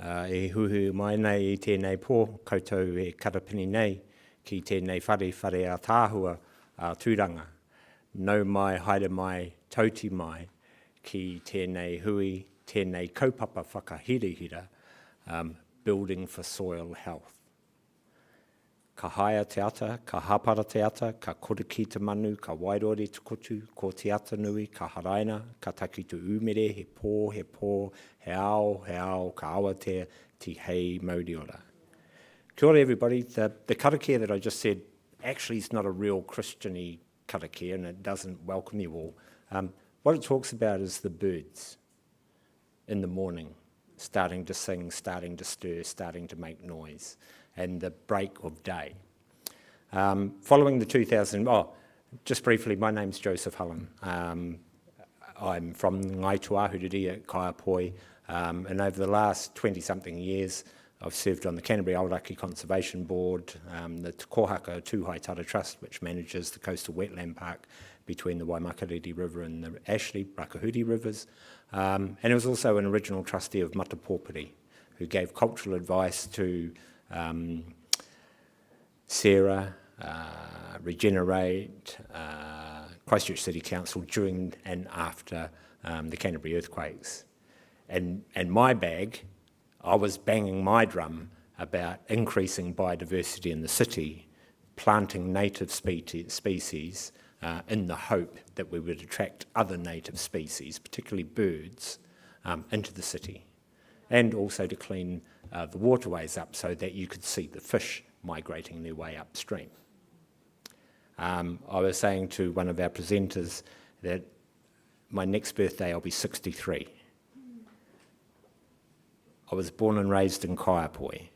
E huhu mai nei I tēnei pō, koutou e karapini nei, ki tēnei whare a tāhua a tūranga. Nau mai, haere mai, tauti mai, ki tēnei hui, tēnei kaupapa whakahirihira, building for soil health. Ka haia te ata, ka hapara te ata, ka koriki te manu, ka wairore te kutu, ko te ata nui, ka haraina, ka taki tu umere, he pō, he ao, ka awa te hei mauri ora. Kia ora everybody, the karakia that I just said actually is not a real Christian-y karakia and it doesn't welcome you all. What it talks about is the birds in the morning, starting to sing, starting to stir, starting to make noise, and the break of day. Following the just briefly, my name's Joseph Hullen. I'm from Ngāi Tūāhuriri at Kāi Tahu, and over the last 20-something years, I've served on the Canterbury Aoraki Conservation Board, the Te Kohaka Tūhai Tara Trust, which manages the coastal wetland park between the Waimakariri River and the Ashley, Rakahuri rivers, and I was also an original trustee of Matapōpiri, who gave cultural advice to Sarah, Regenerate, Christchurch City Council during and after the Canterbury earthquakes. And my bag, I was banging my drum about increasing biodiversity in the city, planting native species in the hope that we would attract other native species, particularly birds, into the city, and also to clean the waterways up so that you could see the fish migrating their way upstream. I was saying to one of our presenters that my next birthday I'll be 63. I was born and raised in Kaiapoi.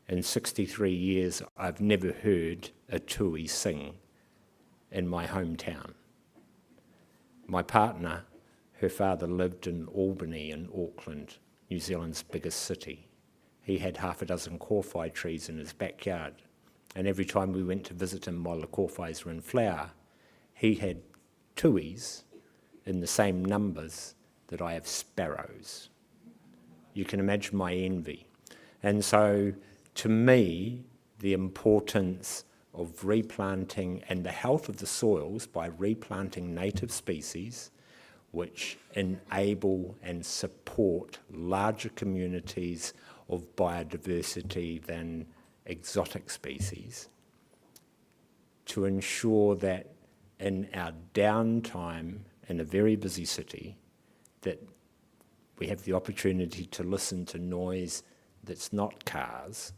In 63 years I've never heard a tui sing in my hometown. My partner, her father lived in Albany in Auckland, New Zealand's biggest city. He had half a dozen kōwhai trees in his backyard, and every time we went to visit him while the kōwhais were in flower, he had tuis in the same numbers that I have sparrows. You can imagine my envy. And so, to me, the importance of replanting and the health of the soils by replanting native species which enable and support larger communities of biodiversity than exotic species, to ensure that in our downtime in a very busy city, that we have the opportunity to listen to noise that's not cars,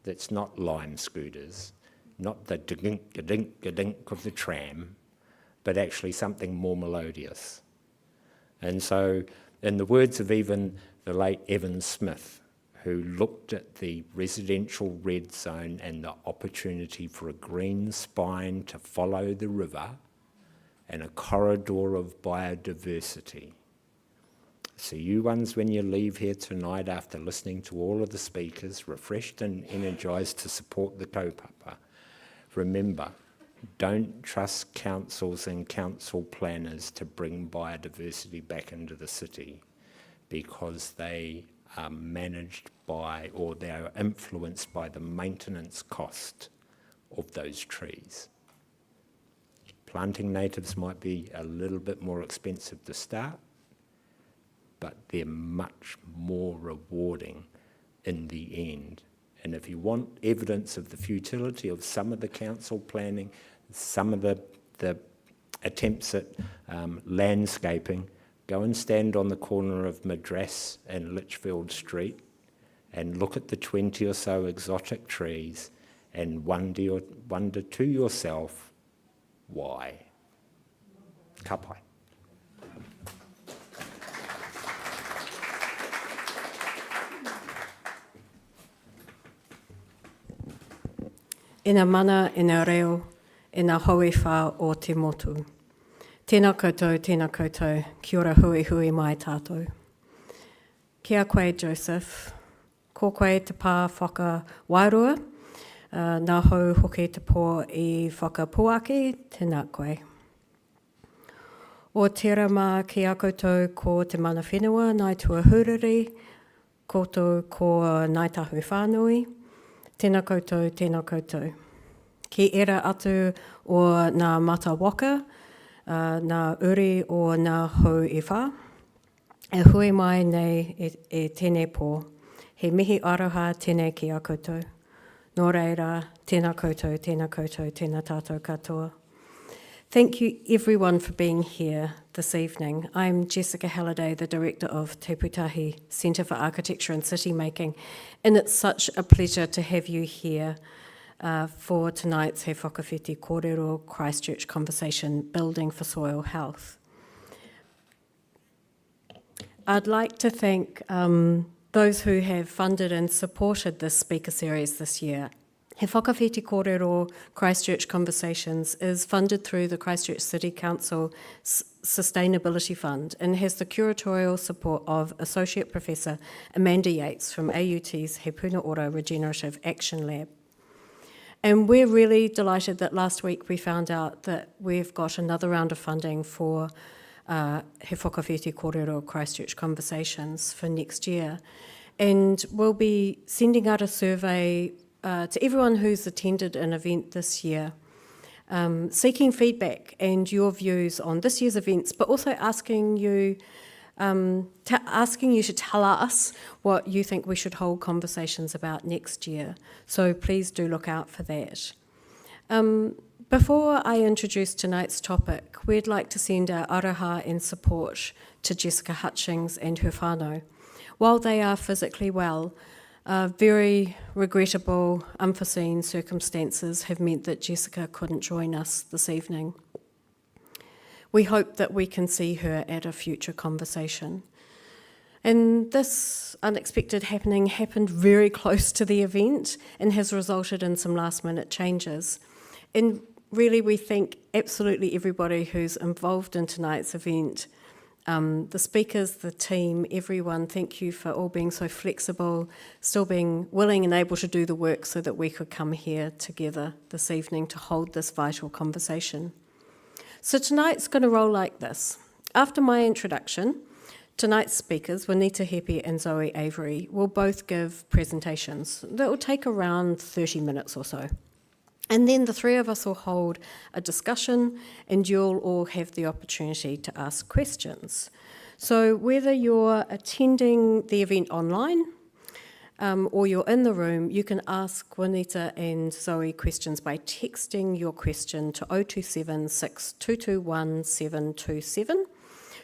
that's not lime scooters, not the dink-a-dink-a-dink of the tram, but actually something more melodious. And so, in the words of even the late Evan Smith, who looked at the residential red zone and the opportunity for a green spine to follow the river and a corridor of biodiversity. So you ones, when you leave here tonight after listening to all of the speakers, refreshed and energised to support the kaupapa, remember, don't trust councils and council planners to bring biodiversity back into the city, because they are managed by, or they are influenced by, the maintenance cost of those trees. Planting natives might be a little bit more expensive to start, but they're much more rewarding in the end. And if you want evidence of the futility of some of the council planning, some of the attempts at landscaping, go and stand on the corner of Madras and Litchfield Street and look at the 20 or so exotic trees and wonder to yourself, why? Ka pai. Ina mana, ina reo, ina howi whā o te motu. Tēnā koutou, kia ora hui mai tātou. Kia koe, Joseph. Ko koe te pā whaka wairua, nā hau hoki te pō I whaka puaki, tēnā koe. O tērā mā ki a koutou ko te mana whenua, nai Tūāhuriri, koutou ko Ngāi Tahu whānui, tēnā koutou, tēnā koutou. Ki era atu o ngā mata waka, ngā uri o ngā hau e whā, e hui mai nei e tēnei pō. He mihi aroha tēnei ki a koutou. Nō reira, tēnā koutou, tēnā tātou katoa. Thank you everyone for being here this evening. I'm Jessica Halliday, the Director of Te Pūtahi Centre for Architecture and City Making, and it's such a pleasure to have you here for tonight's He Whakawhiti Kōrero Christchurch conversation, Building for Soil Health. I'd like to thank those who have funded and supported this speaker series this year. He Whakawhiti Kōrero Christchurch Conversations is funded through the Christchurch City Council Sustainability Fund and has the curatorial support of Associate Professor Amanda Yates from AUT's He Puna Ora Regenerative Action Lab. And we're really delighted that last week we found out that we've got another round of funding for He Whakawhiti Kōrero Christchurch Conversations for next year. And we'll be sending out a survey to everyone who's attended an event this year, seeking feedback and your views on this year's events, but also asking you to tell us what you think we should hold conversations about next year. So please do look out for that. Before I introduce tonight's topic, we'd like to send our aroha and support to Jessica Hutchings and her whānau. While they are physically well, very regrettable, unforeseen circumstances have meant that Jessica couldn't join us this evening. We hope that we can see her at a future conversation. And this unexpected happening happened very close to the event and has resulted in some last-minute changes. And really, we thank absolutely everybody who's involved in tonight's event. The speakers, the team, everyone, thank you for all being so flexible, still being willing and able to do the work so that we could come here together this evening to hold this vital conversation. So tonight's going to roll like this. After my introduction, tonight's speakers, Juanita Kepi and Zöe Avery, will both give presentations that will take around 30 minutes or so. And then the three of us will hold a discussion and you'll all have the opportunity to ask questions. So whether you're attending the event online or you're in the room, you can ask Juanita and Zöe questions by texting your question to 027 6221 727.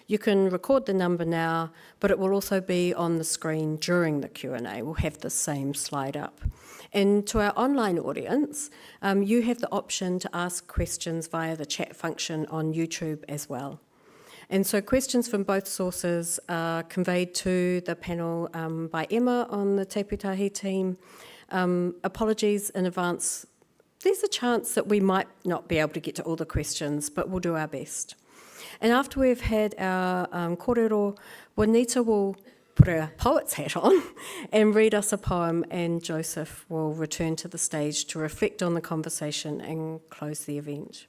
You can record the number now, but it will also be on the screen during the Q&A. We'll have the same slide up. And to our online audience, you have the option to ask questions via the chat function on YouTube as well. And so questions from both sources are conveyed to the panel by Emma on the Te Pūtahi team. Apologies in advance. There's a chance that we might not be able to get to all the questions, but we'll do our best. And after we've had our kōrero, Juanita will put her poet's hat on and read us a poem, and Joseph will return to the stage to reflect on the conversation and close the event.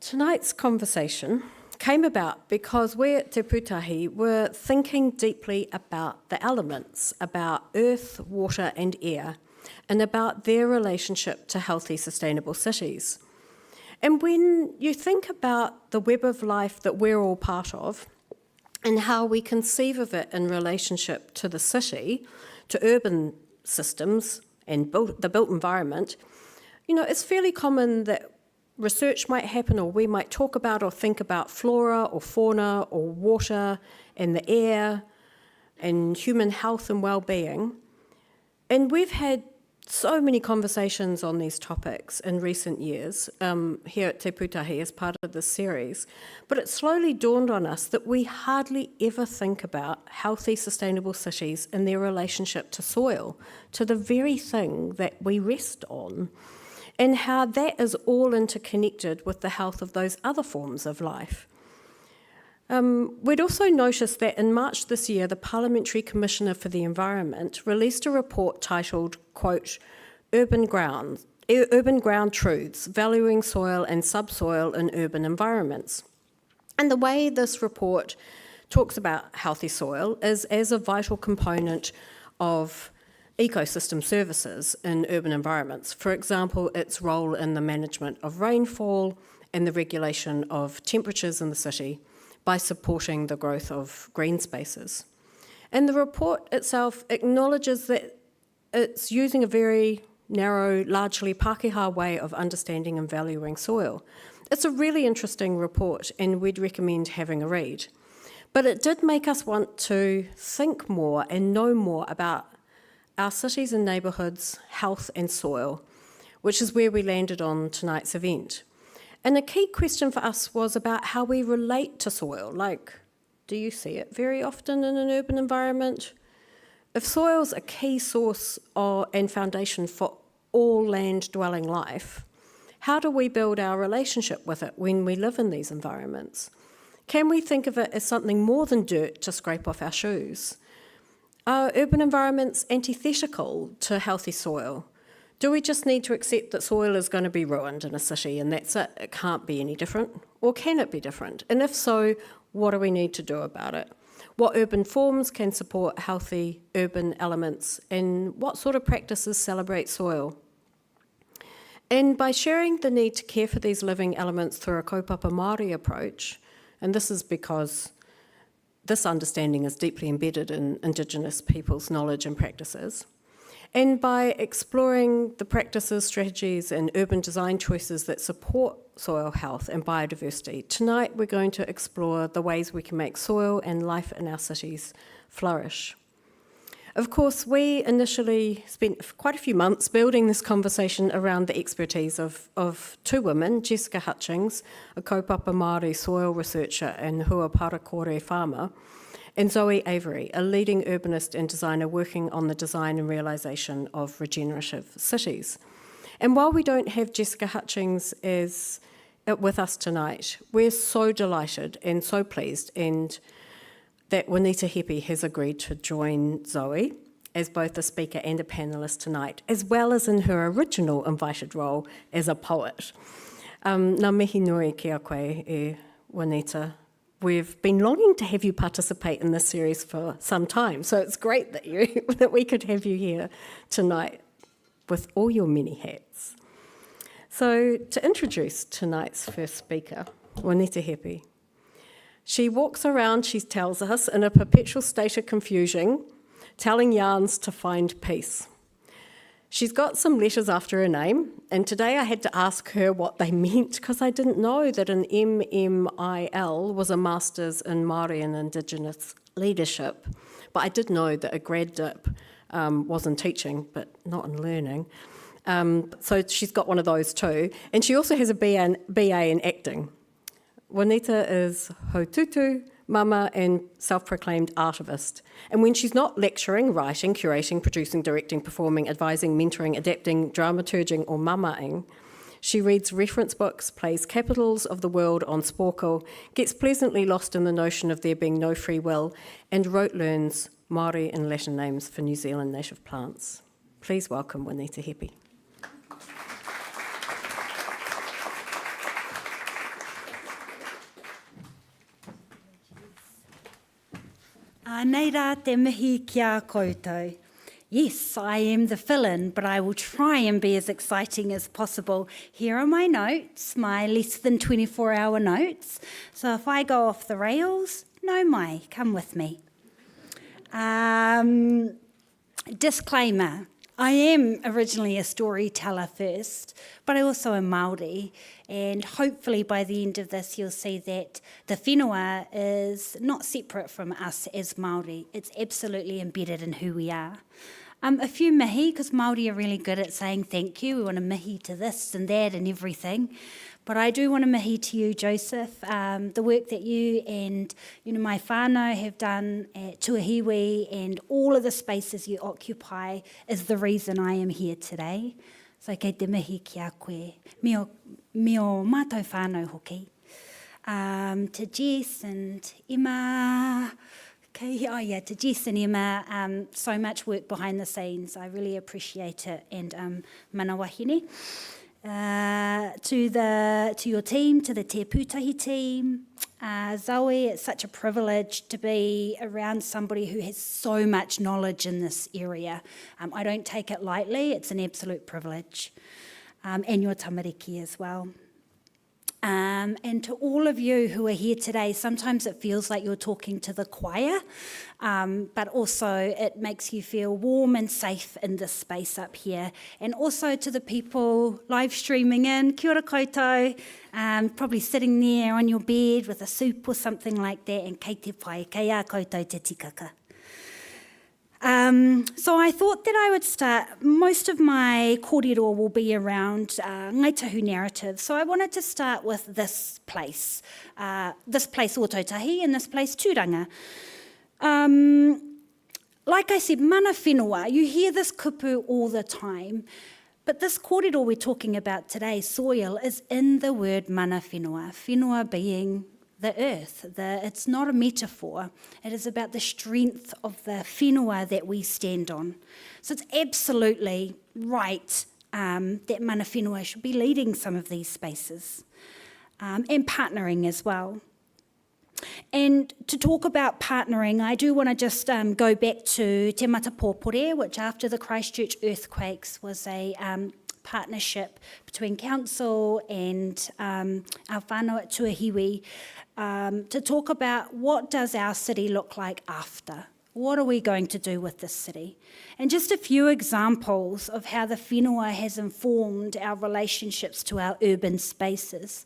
Tonight's conversation came about because we at Te Pūtahi were thinking deeply about the elements, about earth, water and air, and about their relationship to healthy, sustainable cities. And when you think about the web of life that we're all part of and how we conceive of it in relationship to the city, to urban systems and the built environment, you know, it's fairly common that research might happen or we might talk about or think about flora or fauna or water and the air and human health and well-being. And we've had so many conversations on these topics in recent years here at Te Pūtahi as part of this series, but it slowly dawned on us that we hardly ever think about healthy, sustainable cities and their relationship to soil, to the very thing that we rest on, and how that is all interconnected with the health of those other forms of life. We'd also noticed that in March this year, the Parliamentary Commissioner for the Environment released a report titled, quote, Urban Ground Truths, Valuing Soil and Subsoil in Urban Environments. And the way this report talks about healthy soil as a vital component of ecosystem services in urban environments. For example, its role in the management of rainfall and the regulation of temperatures in the city by supporting the growth of green spaces. And the report itself acknowledges that it's using a very narrow, largely Pākehā way of understanding and valuing soil. It's a really interesting report, and we'd recommend having a read. But it did make us want to think more and know more about our cities and neighbourhoods, health and soil, which is where we landed on tonight's event. And a key question for us was about how we relate to soil. Like, do you see it very often in an urban environment? If soil's a key source and foundation for all land-dwelling life, how do we build our relationship with it when we live in these environments? Can we think of it as something more than dirt to scrape off our shoes? Are urban environments antithetical to healthy soil? Do we just need to accept that soil is going to be ruined in a city and that's it? It can't be any different? Or can it be different? And if so, what do we need to do about it? What urban forms can support healthy urban elements, and what sort of practices celebrate soil? And by sharing the need to care for these living elements through a kaupapa Māori approach, and this is because this understanding is deeply embedded in Indigenous people's knowledge and practices, and by exploring the practices, strategies and urban design choices that support soil health and biodiversity, tonight we're going to explore the ways we can make soil and life in our cities flourish. Of course, we initially spent quite a few months building this conversation around the expertise of two women, Jessica Hutchings, a kaupapa Māori soil researcher and hua parakore farmer, and Zöe Avery, a leading urbanist and designer working on the design and realisation of regenerative cities. And while we don't have Jessica Hutchings with us tonight, we're so delighted and so pleased that Juanita Kepi has agreed to join Zöe as both a speaker and a panellist tonight, as well as in her original invited role as a poet. Ngā mihi nui ki a koe, Juanita. We've been longing to have you participate in this series for some time, so it's great that we could have you here tonight with all your many hats. So to introduce tonight's first speaker, Juanita Kepi. She walks around, she tells us, in a perpetual state of confusion, telling yarns to find peace. She's got some letters after her name, and today I had to ask her what they meant because I didn't know that an MMIL was a Master's in Māori and Indigenous Leadership, but I did know that a grad dip was in teaching, but not in learning. So she's got one of those too, and she also has a BA in acting. Juanita is haututu, mama and self-proclaimed artivist. And when she's not lecturing, writing, curating, producing, directing, performing, advising, mentoring, adapting, dramaturging or mamaing, she reads reference books, plays capitals of the world on sporkle, gets pleasantly lost in the notion of there being no free will, and rote learns Māori and Latin names for New Zealand native plants. Please welcome Juanita Kepi. Nei rā te mihi kia koutou. Yes, I am the fill-in, but I will try and be as exciting as possible. Here are my notes, my less than 24-hour notes. So if I go off the rails, no mai, come with me. Disclaimer. I am originally a storyteller first, but I also am Māori, and hopefully by the end of this you'll see that the whenua is not separate from us as Māori. It's absolutely embedded in who we are. A few mihi, because Māori are really good at saying thank you. We want to mihi to this and that and everything. But I do want to mihi to you, Joseph. The work that you and my whānau have done at Tūāhuriri and all of the spaces you occupy is the reason I am here today. So kei te mihi ki a koe. Me o mātou whānau hoki. To Jess and Emma... to Jess and Emma, so much work behind the scenes. I really appreciate it. And mana wahine. to your team, to the Te Pūtahi team. Zöe, it's such a privilege to be around somebody who has so much knowledge in this area. I don't take it lightly, it's an absolute privilege. And your tamariki as well. And to all of you who are here today, sometimes it feels like you're talking to the choir, but also it makes you feel warm and safe in this space up here. And also to the people live streaming in, kia ora koutou, probably sitting there on your bed with a soup or something like that, and kei te whai, kei a koutou te tikaka. So I thought that I would start, most of my kōrero will be around Ngāi Tahu narrative. So I wanted to start with this place Ōtautahi and this place Tūranga. Like I said, mana whenua, you hear this kupu all the time, but this kōrero we're talking about today, soil, is in the word mana whenua, whenua being the earth. It's not a metaphor. It is about the strength of the whenua that we stand on. So it's absolutely right that mana whenua should be leading some of these spaces and partnering as well. And to talk about partnering, I do want to just go back to Te Mata Pōpore, which after the Christchurch earthquakes was a partnership between council and our whānau at Tūāhuriri to talk about what does our city look like after. What are we going to do with this city? And just a few examples of how the whenua has informed our relationships to our urban spaces.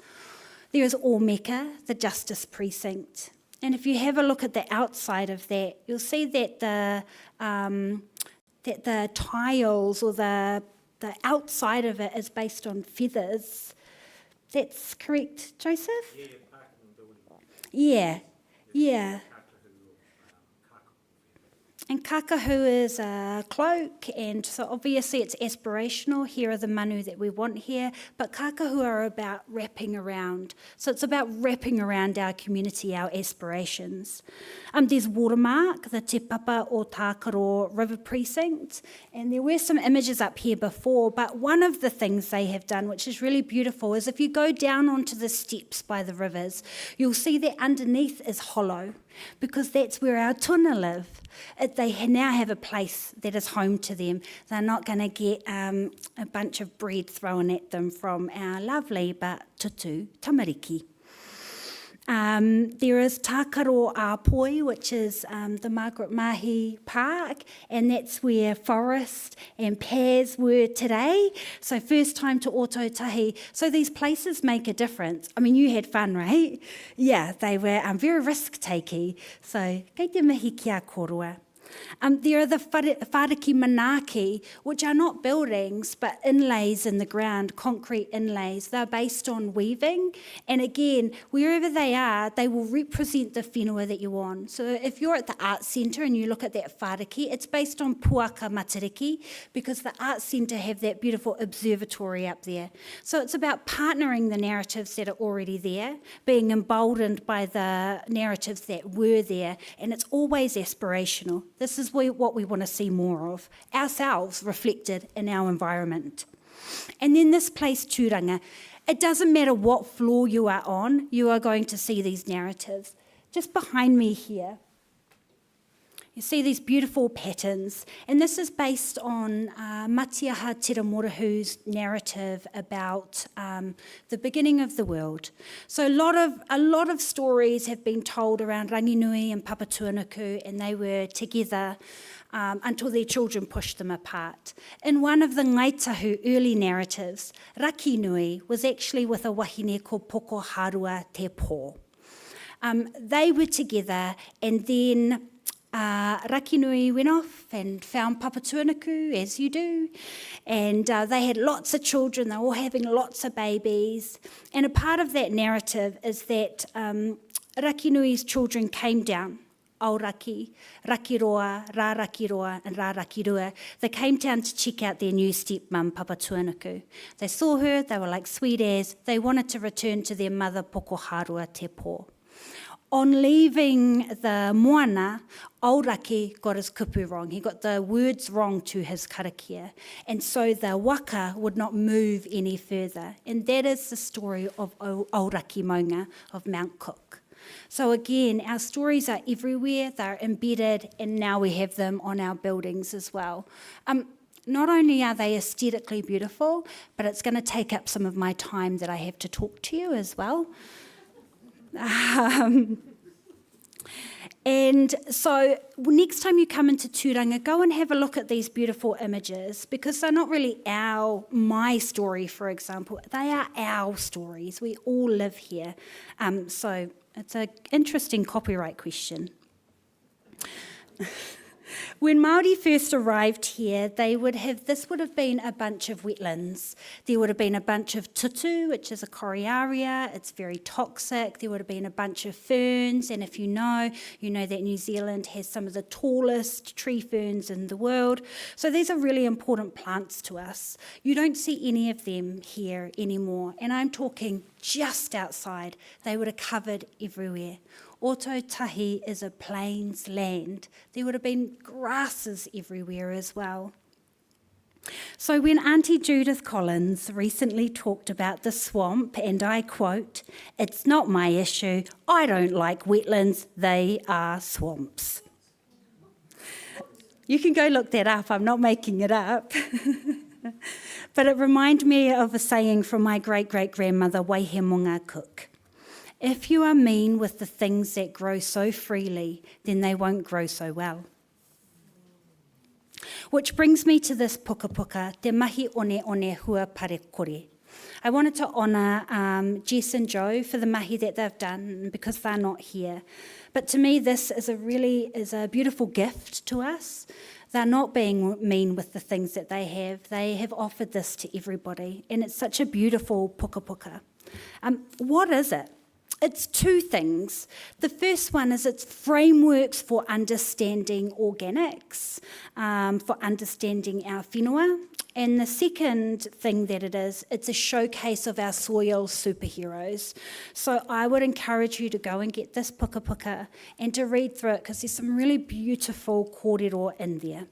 There is Omeka, the Justice Precinct. And if you have a look at the outside of that, you'll see that the tiles or the outside of it is based on feathers. That's correct, Joseph? Yeah, parking building. Yeah. And kakahu is a cloak, and so obviously it's aspirational. Here are the manu that we want here, but kakahu are about wrapping around. So it's about wrapping around our community, our aspirations. There's Watermark, the Te Papa o Tākaro River Precinct, and there were some images up here before, but one of the things they have done, which is really beautiful, is if you go down onto the steps by the rivers, you'll see that underneath is hollow, because that's where our tuna live. They now have a place that is home to them. They're not going to get a bunch of bread thrown at them from our lovely but tutu tamariki. There is Tākaro Āpoi, which is the Margaret Mahi Park, and that's where forest and pairs were today. So first time to Ōtautahi. So these places make a difference. I mean, you had fun, right? Yeah, they were very risk-takey. So kei te mihi kia korua. There are the whāriki manaaki, which are not buildings, but inlays in the ground, concrete inlays. They're based on weaving. And again, wherever they are, they will represent the whenua that you're on. So if you're at the Arts Centre and you look at that whāriki, it's based on puaka matariki, because the Arts Centre have that beautiful observatory up there. So it's about partnering the narratives that are already there, being emboldened by the narratives that were there, and it's always aspirational. This is what we want to see more of, ourselves reflected in our environment. And then this place, Tūranga, it doesn't matter what floor you are on, you are going to see these narratives. Just behind me here, you see these beautiful patterns, and this is based on Matiaha Tiramoruhu's narrative about the beginning of the world. So a lot of stories have been told around Ranginui and Papatuanuku, and they were together until their children pushed them apart. In one of the Ngāi Tahu early narratives, Rakinui was actually with a wahine called Poko Harua Te Pō. They were together, and then Rakinui went off and found Papatuanuku, as you do, and they had lots of children. They were all having lots of babies, and a part of that narrative is that Rakinui's children came down, Auraki, Rakiroa, Rā Rakiroa and Rā Rakirua. They came down to check out their new stepmum, Papatuanuku. They saw her, they were like sweet as, they wanted to return to their mother, Poko Harua Te Pō. On leaving the moana, Auraki got his kupu wrong. He got the words wrong to his karakia. And so the waka would not move any further. And that is the story of Auraki Maunga of Mount Cook. So again, our stories are everywhere, they're embedded, and now we have them on our buildings as well. Not only are they aesthetically beautiful, but it's going to take up some of my time that I have to talk to you as well. And so next time you come into Tūranga, go and have a look at these beautiful images, because they're not really my story, for example. They are our stories. We all live here. So it's an interesting copyright question. When Māori first arrived here, this would have been a bunch of wetlands. There would have been a bunch of tutu, which is a coriaria. It's very toxic. There would have been a bunch of ferns, and if you know that New Zealand has some of the tallest tree ferns in the world. So these are really important plants to us. You don't see any of them here anymore, and I'm talking just outside. They would have covered everywhere. Ōtautahi is a plains land. There would have been grasses everywhere as well. So when Auntie Judith Collins recently talked about the swamp, and I quote, "It's not my issue. I don't like wetlands. They are swamps." You can go look that up. I'm not making it up. But it reminded me of a saying from my great-great-grandmother, Waihemonga Cook. If you are mean with the things that grow so freely, then they won't grow so well. Which brings me to this puka puka, te mahi one hua pare kore. I wanted to honour Jess and Joe for the mahi that they've done, because they're not here. But to me, this is a beautiful gift to us. They're not being mean with the things that they have. They have offered this to everybody, and it's such a beautiful puka puka. What is it? It's two things. The first one is it's frameworks for understanding organics, for understanding our whenua. And the second thing that it is, it's a showcase of our soil superheroes. So I would encourage you to go and get this puka puka and to read through it, because there's some really beautiful kōrero in there.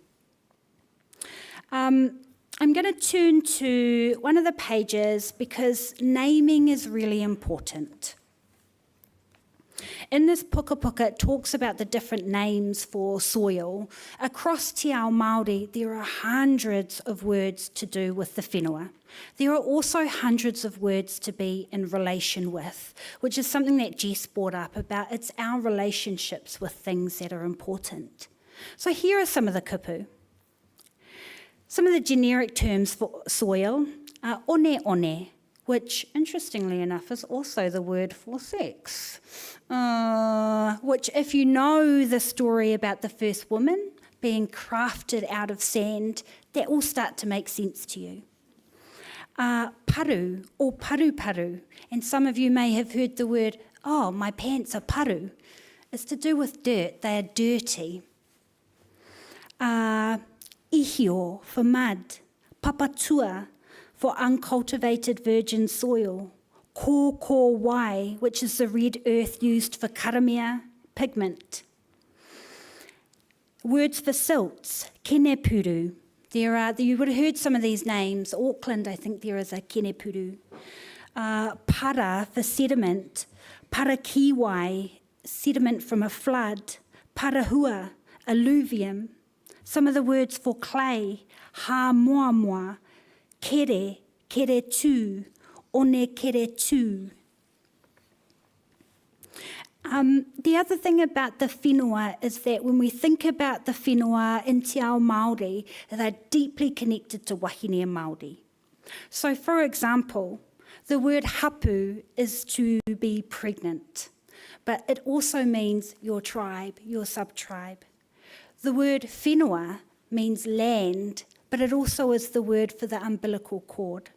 I'm going to turn to one of the pages, because naming is really important. In this puka puka, it talks about the different names for soil. Across Te Ao Māori, there are hundreds of words to do with the whenua. There are also hundreds of words to be in relation with, which is something that Jess brought up about. It's our relationships with things that are important. So here are some of the kupu. Some of the generic terms for soil are one, which, interestingly enough, is also the word for sex. Which, if you know the story about the first woman being crafted out of sand, that will start to make sense to you. Paru, or paru, and some of you may have heard the word, "Oh, my pants are paru." It's to do with dirt. They are dirty. Ihio, for mud. Papatua, for uncultivated virgin soil. Kōkōwai, which is the red earth used for karamia pigment. Words for silts, kenepuru. You would have heard some of these names. Auckland, I think there is a kenepuru. Para for sediment. Parakiwai, sediment from a flood. Parahua, alluvium. Some of the words for clay, ha moa moa. Kere, kere tū, one kere tū. The other thing about the whenua is that when we think about the whenua in Te Ao Māori, they're deeply connected to wahine Māori. So, for example, the word hapu is to be pregnant, but it also means your tribe, your sub-tribe. The word whenua means land, but it also is the word for the umbilical cord.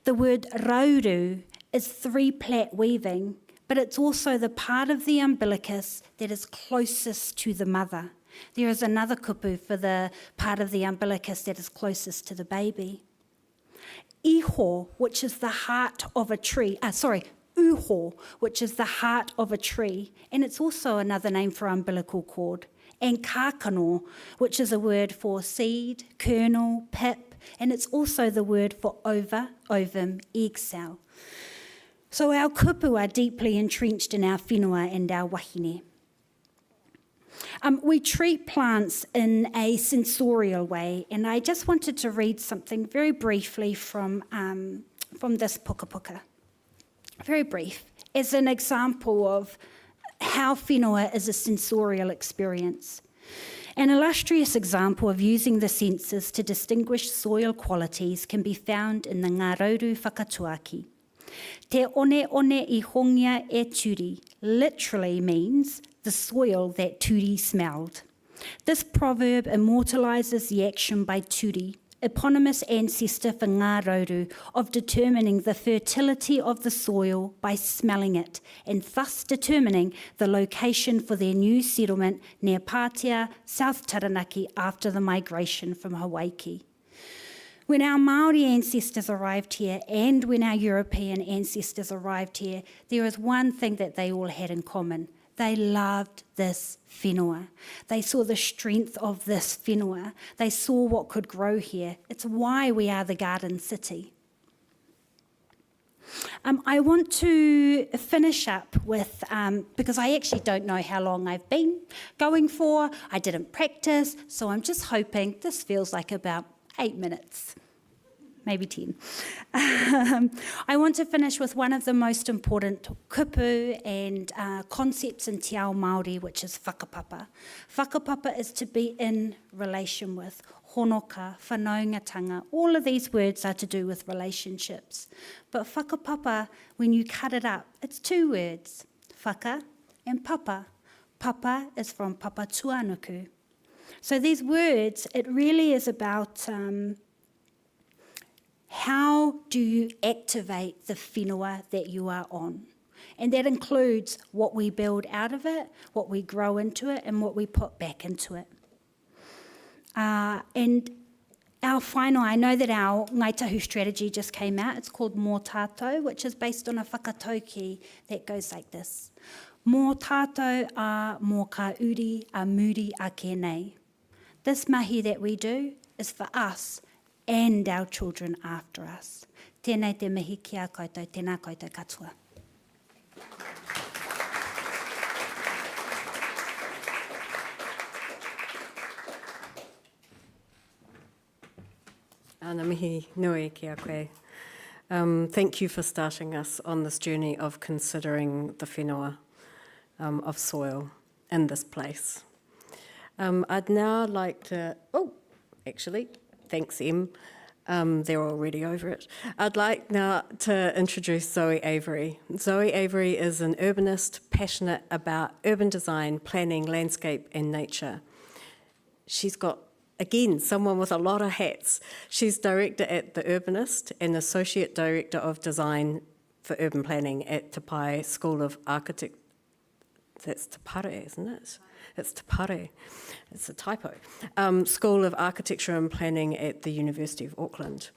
The word rauru is three-plait weaving, but it's also the part of the umbilicus that is closest to the mother. There is another kupu for the part of the umbilicus that is closest to the baby. Iho, which is the heart of a tree, uho, which is the heart of a tree, and it's also another name for umbilical cord, and kākano, which is a word for seed, kernel, pip, and it's also the word for ova, ovum, egg cell. So our kupu are deeply entrenched in our whenua and our wahine. We treat plants in a sensorial way, and I just wanted to read something very briefly from this puka puka. Very brief, as an example of how whenua is a sensorial experience. An illustrious example of using the senses to distinguish soil qualities can be found in the Ngārauru Whakatuaki. Te one one I hongia e turi literally means the soil that turi smelled. This proverb immortalises the action by turi, eponymous ancestor for Ngārauru, of determining the fertility of the soil by smelling it, and thus determining the location for their new settlement near Pātea, South Taranaki, after the migration from Hawaii. When our Māori ancestors arrived here and when our European ancestors arrived here, there is one thing that they all had in common. They loved this whenua. They saw the strength of this whenua. They saw what could grow here. It's why we are the garden city. I want to finish up with, because I actually don't know how long I've been going for. I didn't practice, so I'm just hoping this feels like about 8 minutes. Maybe 10. I want to finish with one of the most important kupu and concepts in te ao Māori, which is whakapapa. Whakapapa is to be in relation with, honoka, whanaungatanga. All of these words are to do with relationships. But whakapapa, when you cut it up, it's 2 words, whaka and papa. Papa is from papa tuanuku. So these words, it really is about how do you activate the whenua that you are on? And that includes what we build out of it, what we grow into it, and what we put back into it. And our final, I know that our Ngāi Tahu strategy just came out. It's called Mō Tātou, which is based on a whakatauki that goes like this. Mō tātou a mō ka uri a muri a kēnei. This mahi that we do is for us and our children after us. Tēnei te mihi ki a koutou, tēnā koutou katoa. Ana mihi nui ki a koe. Thank you for starting us on this journey of considering the whenua of soil in this place. I'd now like to, thanks Em, they're already over it. I'd like now to introduce Zöe Avery. Zöe Avery is an urbanist passionate about urban design, planning, landscape and nature. She's got, again, someone with a lot of hats. She's director at The Urbanist and associate director of design for urban planning at Te Pai School of Architecture. That's Te Pare, isn't it? It's Te Pare. It's a typo. School of Architecture and Planning at the University of Auckland.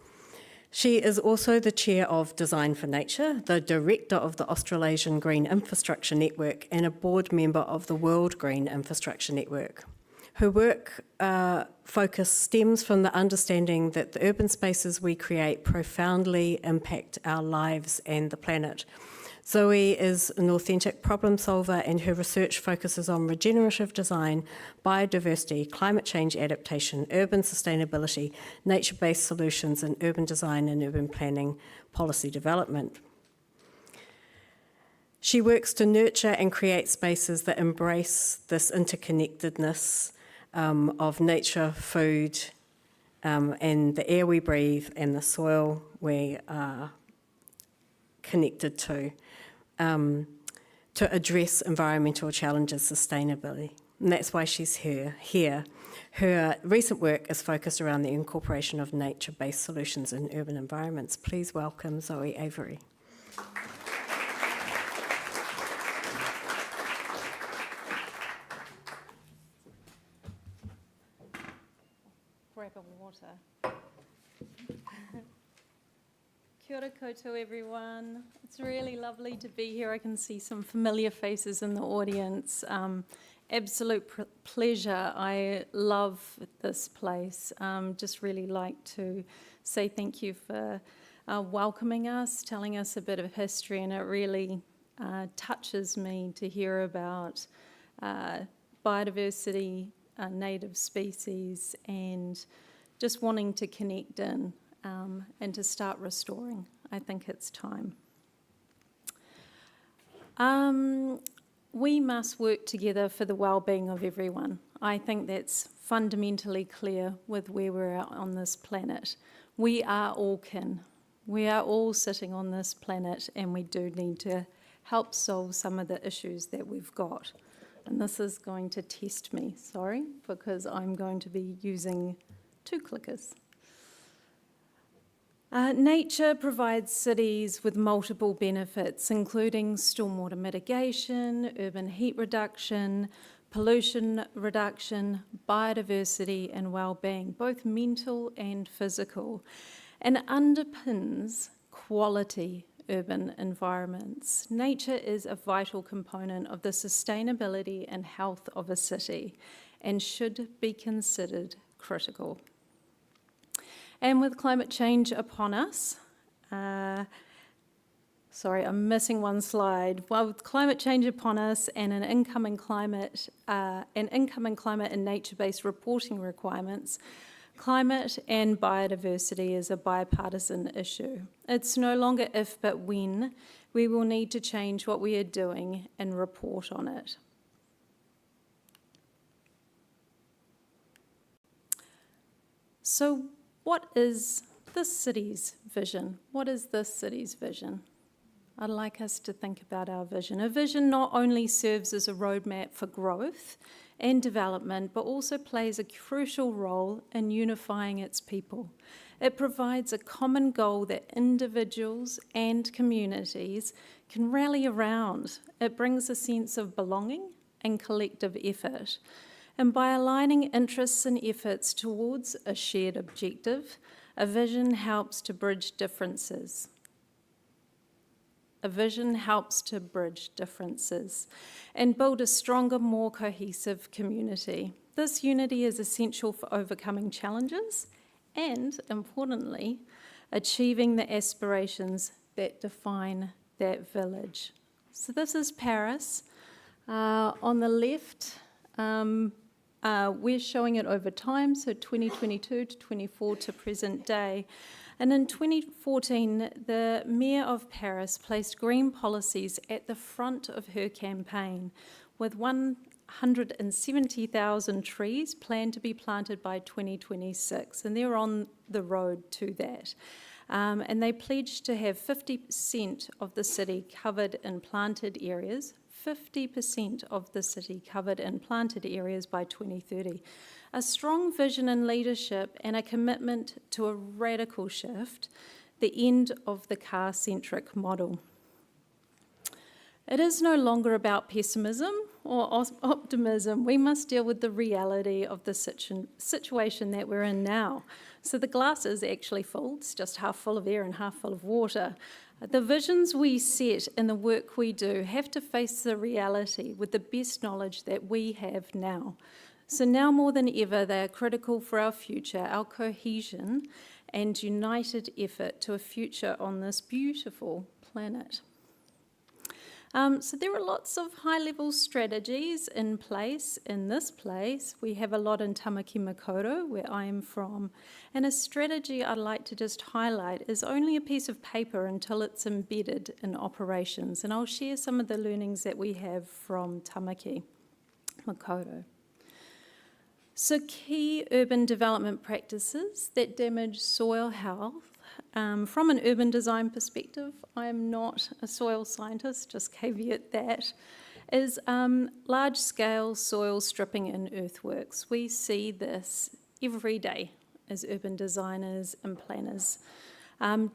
She is also the chair of Design for Nature, the director of the Australasian Green Infrastructure Network, and a board member of the World Green Infrastructure Network. Her work focus stems from the understanding that the urban spaces we create profoundly impact our lives and the planet. Zöe is an authentic problem solver and her research focuses on regenerative design, biodiversity, climate change adaptation, urban sustainability, nature-based solutions in urban design and urban planning policy development. She works to nurture and create spaces that embrace this interconnectedness of nature, food, and the air we breathe and the soil we are connected to address environmental challenges sustainably. And that's why she's here. Her recent work is focused around the incorporation of nature-based solutions in urban environments. Please welcome Zöe Avery. Grab a water. Kia ora koutou, everyone. It's really lovely to be here. I can see some familiar faces in the audience. Absolute pleasure. I love this place. Just really like to say thank you for welcoming us, telling us a bit of history, and it really touches me to hear about biodiversity, native species, and just wanting to connect in and to start restoring. I think it's time. We must work together for the well-being of everyone. I think that's fundamentally clear with where we're at on this planet. We are all kin. We are all sitting on this planet, and we do need to help solve some of the issues that we've got. And this is going to test me, sorry, because I'm going to be using 2 clickers. Nature provides cities with multiple benefits, including stormwater mitigation, urban heat reduction, pollution reduction, biodiversity and well-being, both mental and physical, and underpins quality urban environments. Nature is a vital component of the sustainability and health of a city and should be considered critical. And with climate change upon us, sorry, I'm missing one slide. Well, with climate change upon us and an incoming climate and nature-based reporting requirements, climate and biodiversity is a bipartisan issue. It's no longer if but when we will need to change what we are doing and report on it. So what is this city's vision? What is this city's vision? I'd like us to think about our vision. A vision not only serves as a roadmap for growth and development, but also plays a crucial role in unifying its people. It provides a common goal that individuals and communities can rally around. It brings a sense of belonging and collective effort. And by aligning interests and efforts towards a shared objective, a vision helps to bridge differences. A vision helps to bridge differences and build a stronger, more cohesive community. This unity is essential for overcoming challenges and, importantly, achieving the aspirations that define that village. So this is Paris. On the left, we're showing it over time, so 2022 to 24 to present day. And in 2014, the Mayor of Paris placed green policies at the front of her campaign, with 170,000 trees planned to be planted by 2026, and they're on the road to that. And they pledged to have 50% of the city covered in planted areas, 50% of the city covered in planted areas by 2030. A strong vision and leadership and a commitment to a radical shift, the end of the car-centric model. It is no longer about pessimism or optimism. We must deal with the reality of the situation that we're in now. So the glass is actually full, it's just half full of air and half full of water. The visions we set and the work we do have to face the reality with the best knowledge that we have now. So now more than ever, they are critical for our future, our cohesion and united effort to a future on this beautiful planet. So there are lots of high-level strategies in place in this place. We have a lot in Tamaki Makaurau, where I am from. And a strategy I'd like to just highlight is only a piece of paper until it's embedded in operations. And I'll share some of the learnings that we have from Tamaki Makaurau. So key urban development practices that damage soil health. From an urban design perspective, I am not a soil scientist, just caveat that, is large-scale soil stripping and earthworks. We see this every day as urban designers and planners.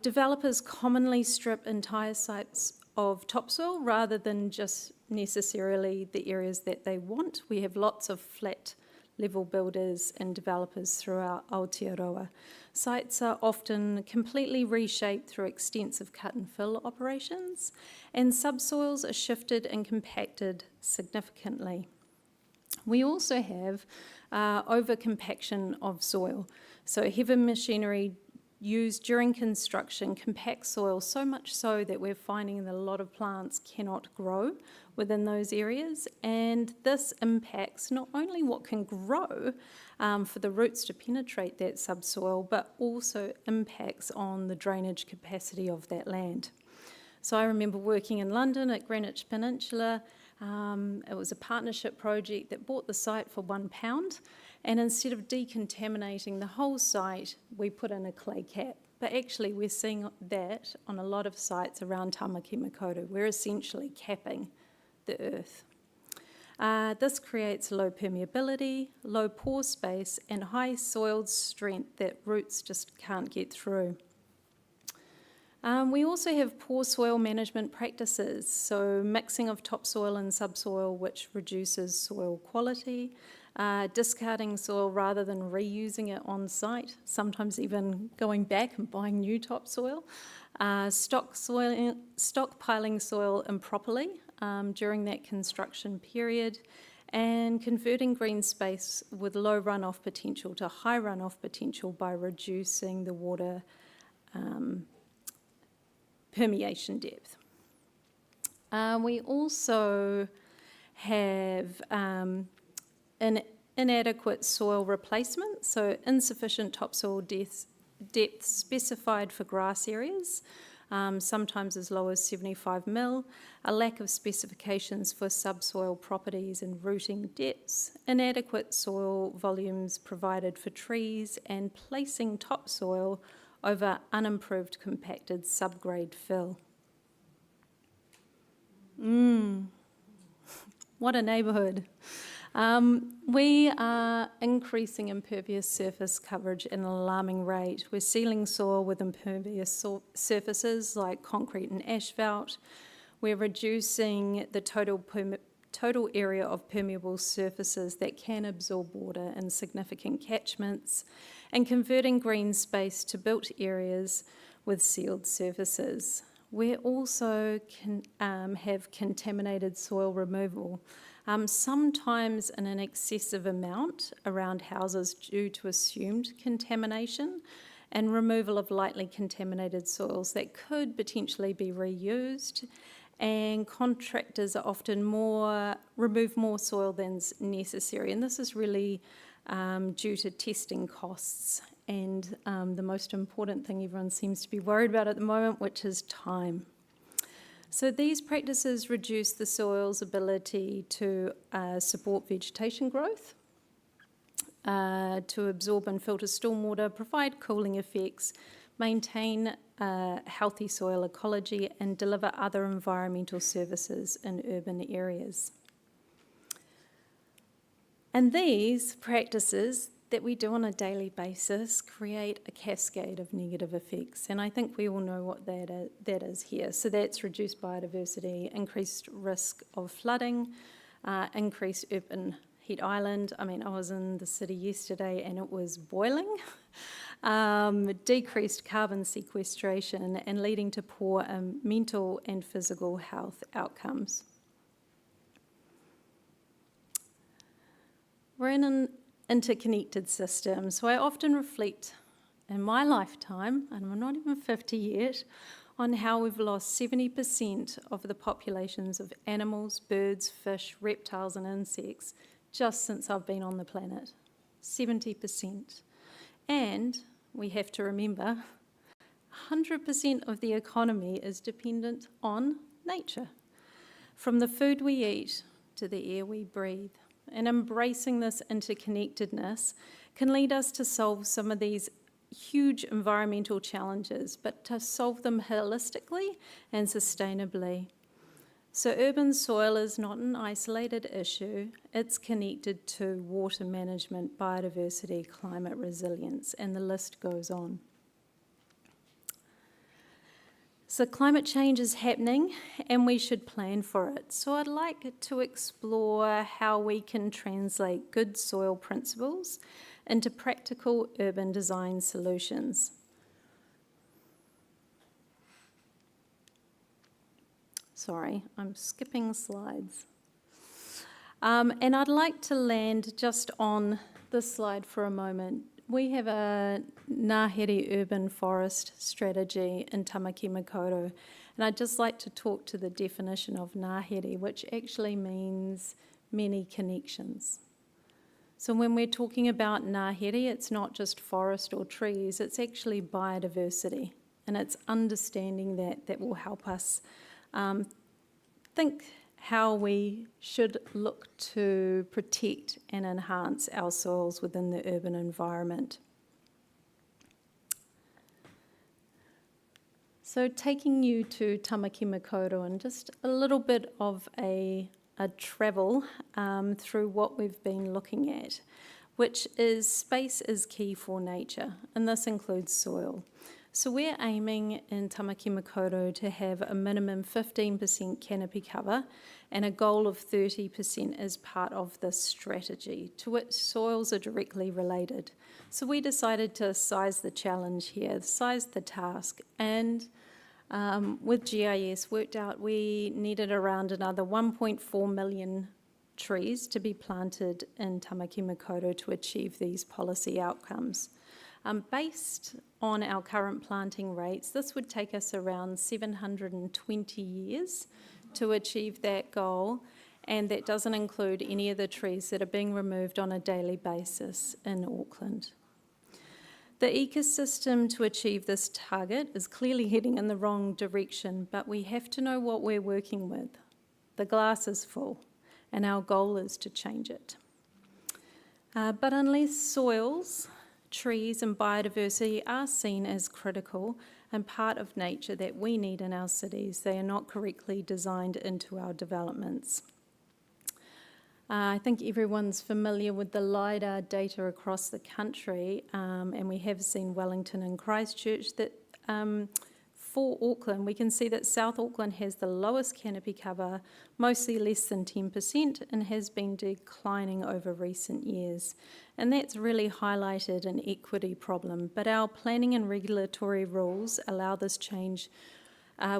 Developers commonly strip entire sites of topsoil rather than just necessarily the areas that they want. We have lots of flat level builders and developers throughout Aotearoa. Sites are often completely reshaped through extensive cut and fill operations, and subsoils are shifted and compacted significantly. We also have over-compaction of soil. So heavy machinery used during construction compacts soil so much so that we're finding that a lot of plants cannot grow within those areas, and this impacts not only what can grow for the roots to penetrate that subsoil, but also impacts on the drainage capacity of that land. So I remember working in London at Greenwich Peninsula. It was a partnership project that bought the site for £1, and instead of decontaminating the whole site, we put in a clay cap. But actually we're seeing that on a lot of sites around Tamaki Makaurau. We're essentially capping the earth. This creates low permeability, low pore space, and high soil strength that roots just can't get through. We also have poor soil management practices, so mixing of topsoil and subsoil, which reduces soil quality, discarding soil rather than reusing it on site, sometimes even going back and buying new topsoil, stockpiling soil improperly during that construction period, and converting green space with low runoff potential to high runoff potential by reducing the water permeation depth. We also have inadequate soil replacement, so insufficient topsoil depth specified for grass areas, sometimes as low as 75 mil, a lack of specifications for subsoil properties and rooting depths, inadequate soil volumes provided for trees, and placing topsoil over unimproved compacted subgrade fill. What a neighbourhood. We are increasing impervious surface coverage at an alarming rate. We're sealing soil with impervious surfaces like concrete and asphalt. We're reducing the total area of permeable surfaces that can absorb water in significant catchments, and converting green space to built areas with sealed surfaces. We also have contaminated soil removal, sometimes in an excessive amount around houses due to assumed contamination, and removal of lightly contaminated soils that could potentially be reused, and contractors are often remove more soil than's necessary, and this is really due to testing costs and the most important thing everyone seems to be worried about at the moment, which is time. So these practices reduce the soil's ability to support vegetation growth, to absorb and filter stormwater, provide cooling effects, maintain healthy soil ecology, and deliver other environmental services in urban areas. And these practices that we do on a daily basis create a cascade of negative effects, and I think we all know what that is here. So that's reduced biodiversity, increased risk of flooding, increased urban heat island. I mean, I was in the city yesterday and it was boiling. Decreased carbon sequestration, and leading to poor mental and physical health outcomes. We're in an interconnected system, so I often reflect in my lifetime, and I'm not even 50 yet, on how we've lost 70% of the populations of animals, birds, fish, reptiles and insects just since I've been on the planet. 70%. And we have to remember 100% of the economy is dependent on nature, from the food we eat to the air we breathe. And embracing this interconnectedness can lead us to solve some of these huge environmental challenges, but to solve them holistically and sustainably. So urban soil is not an isolated issue, it's connected to water management, biodiversity, climate resilience, and the list goes on. So climate change is happening and we should plan for it. So I'd like to explore how we can translate good soil principles into practical urban design solutions. Sorry, I'm skipping slides. And I'd like to land just on this slide for a moment. We have a Ngāhere urban forest strategy in Tamaki Makaurau, and I'd just like to talk to the definition of Ngāhere, which actually means many connections. So when we're talking about Ngāhere, it's not just forest or trees, it's actually biodiversity, and it's understanding that will help us think how we should look to protect and enhance our soils within the urban environment. So taking you to Tamaki Makaurau and just a little bit of a travel through what we've been looking at, which is space is key for nature, and this includes soil. So we're aiming in Tamaki Makaurau to have a minimum 15% canopy cover and a goal of 30% as part of this strategy, to which soils are directly related. So we decided to size the challenge here, size the task, and with GIS worked out we needed around another 1.4 million trees to be planted in Tamaki Makaurau to achieve these policy outcomes. Based on our current planting rates, this would take us around 720 years to achieve that goal, and that doesn't include any of the trees that are being removed on a daily basis in Auckland. The ecosystem to achieve this target is clearly heading in the wrong direction, but we have to know what we're working with. The glass is full, and our goal is to change it. But unless soils, trees and biodiversity are seen as critical and part of nature that we need in our cities, they are not correctly designed into our developments. I think everyone's familiar with the LiDAR data across the country, and we have seen Wellington and Christchurch that for Auckland, we can see that South Auckland has the lowest canopy cover, mostly less than 10%, and has been declining over recent years. And that's really highlighted an equity problem, but our planning and regulatory rules allow this change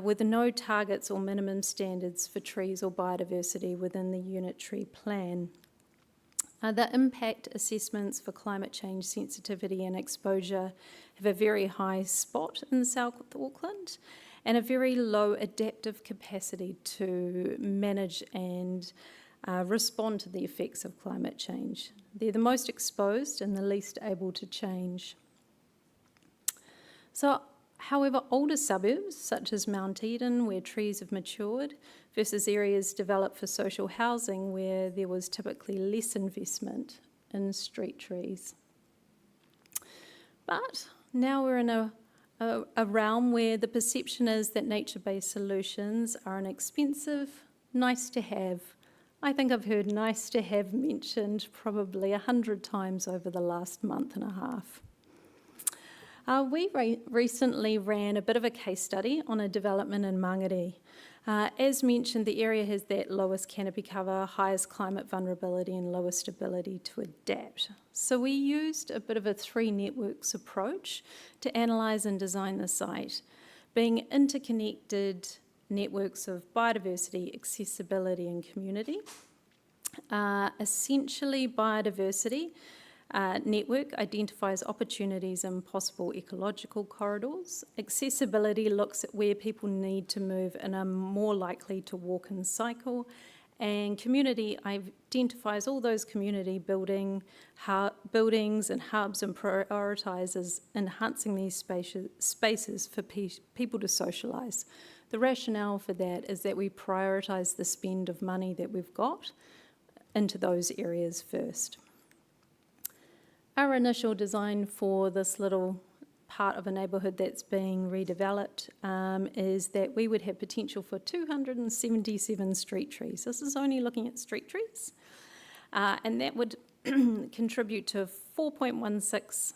with no targets or minimum standards for trees or biodiversity within the unit tree plan. The impact assessments for climate change sensitivity and exposure have a very high spot in South Auckland and a very low adaptive capacity to manage and respond to the effects of climate change. They're the most exposed and the least able to change. So, however, older suburbs, such as Mount Eden, where trees have matured, versus areas developed for social housing, where there was typically less investment in street trees. But now we're in a realm where the perception is that nature-based solutions are inexpensive, nice to have. I think I've heard nice to have mentioned probably 100 times over the last month and a half. We recently ran a bit of a case study on a development in Mangere. As mentioned, the area has that lowest canopy cover, highest climate vulnerability and lowest ability to adapt. So we used a bit of a 3 networks approach to analyse and design the site, being interconnected networks of biodiversity, accessibility and community. Essentially, biodiversity network identifies opportunities and possible ecological corridors. Accessibility looks at where people need to move and are more likely to walk and cycle. And community identifies all those community buildings and hubs and prioritises enhancing these spaces for people to socialise. The rationale for that is that we prioritise the spend of money that we've got into those areas first. Our initial design for this little part of a neighbourhood that's being redeveloped is that we would have potential for 277 street trees. This is only looking at street trees, and that would contribute to 4.16%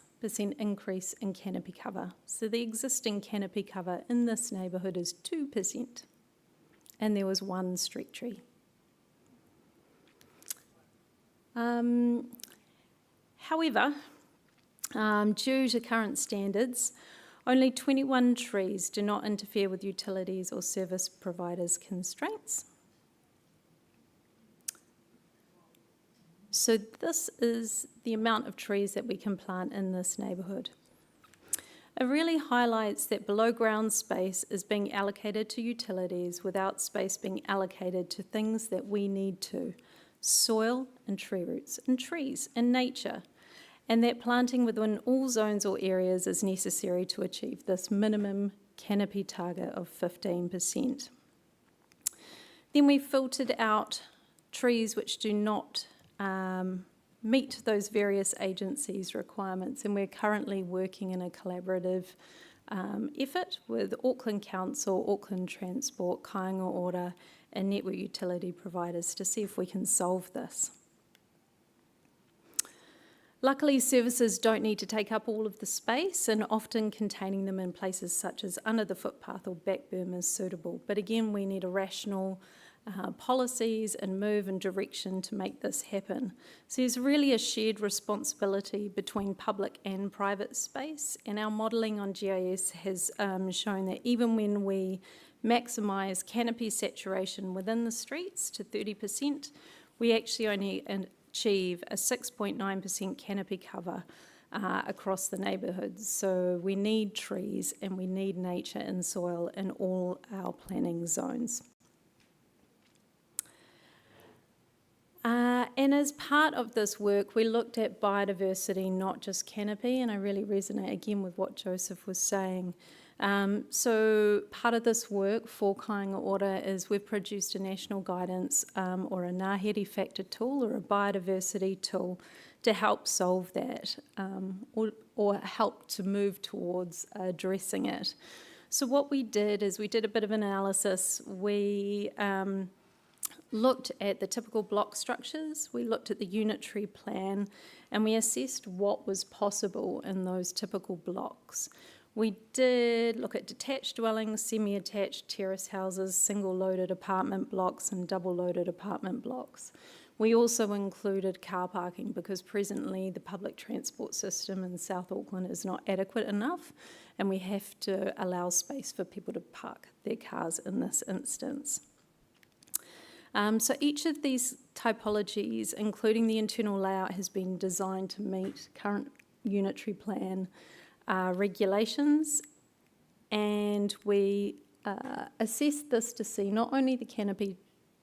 increase in canopy cover. So the existing canopy cover in this neighbourhood is 2%, and there was one street tree. However, due to current standards, only 21 trees do not interfere with utilities or service providers' constraints. So this is the amount of trees that we can plant in this neighbourhood. It really highlights that below ground space is being allocated to utilities without space being allocated to things that we need to: soil and tree roots and trees and nature, and that planting within all zones or areas is necessary to achieve this minimum canopy target of 15%. Then we filtered out trees which do not meet those various agencies' requirements, and we're currently working in a collaborative effort with Auckland Council, Auckland Transport, Kāinga Ora and network utility providers to see if we can solve this. Luckily, services don't need to take up all of the space, and often containing them in places such as under the footpath or back berm is suitable. But again, we need a rational policies and move and direction to make this happen. So there's really a shared responsibility between public and private space, and our modelling on GIS has shown that even when we maximise canopy saturation within the streets to 30%, we actually only achieve a 6.9% canopy cover across the neighbourhoods. So we need trees and we need nature and soil in all our planning zones. And as part of this work, we looked at biodiversity, not just canopy, and I really resonate again with what Joseph was saying. So part of this work for Kāinga Ora is we've produced a national guidance or a ngāhere factor tool or a biodiversity tool to help solve that or help to move towards addressing it. So what we did is we did a bit of analysis. We looked at the typical block structures, we looked at the unitary plan, and we assessed what was possible in those typical blocks. We did look at detached dwellings, semi-attached terrace houses, single-loaded apartment blocks and double-loaded apartment blocks. We also included car parking because presently the public transport system in South Auckland is not adequate enough, and we have to allow space for people to park their cars in this instance. So each of these typologies, including the internal layout, has been designed to meet current unitary plan regulations, and we assessed this to see not only the canopy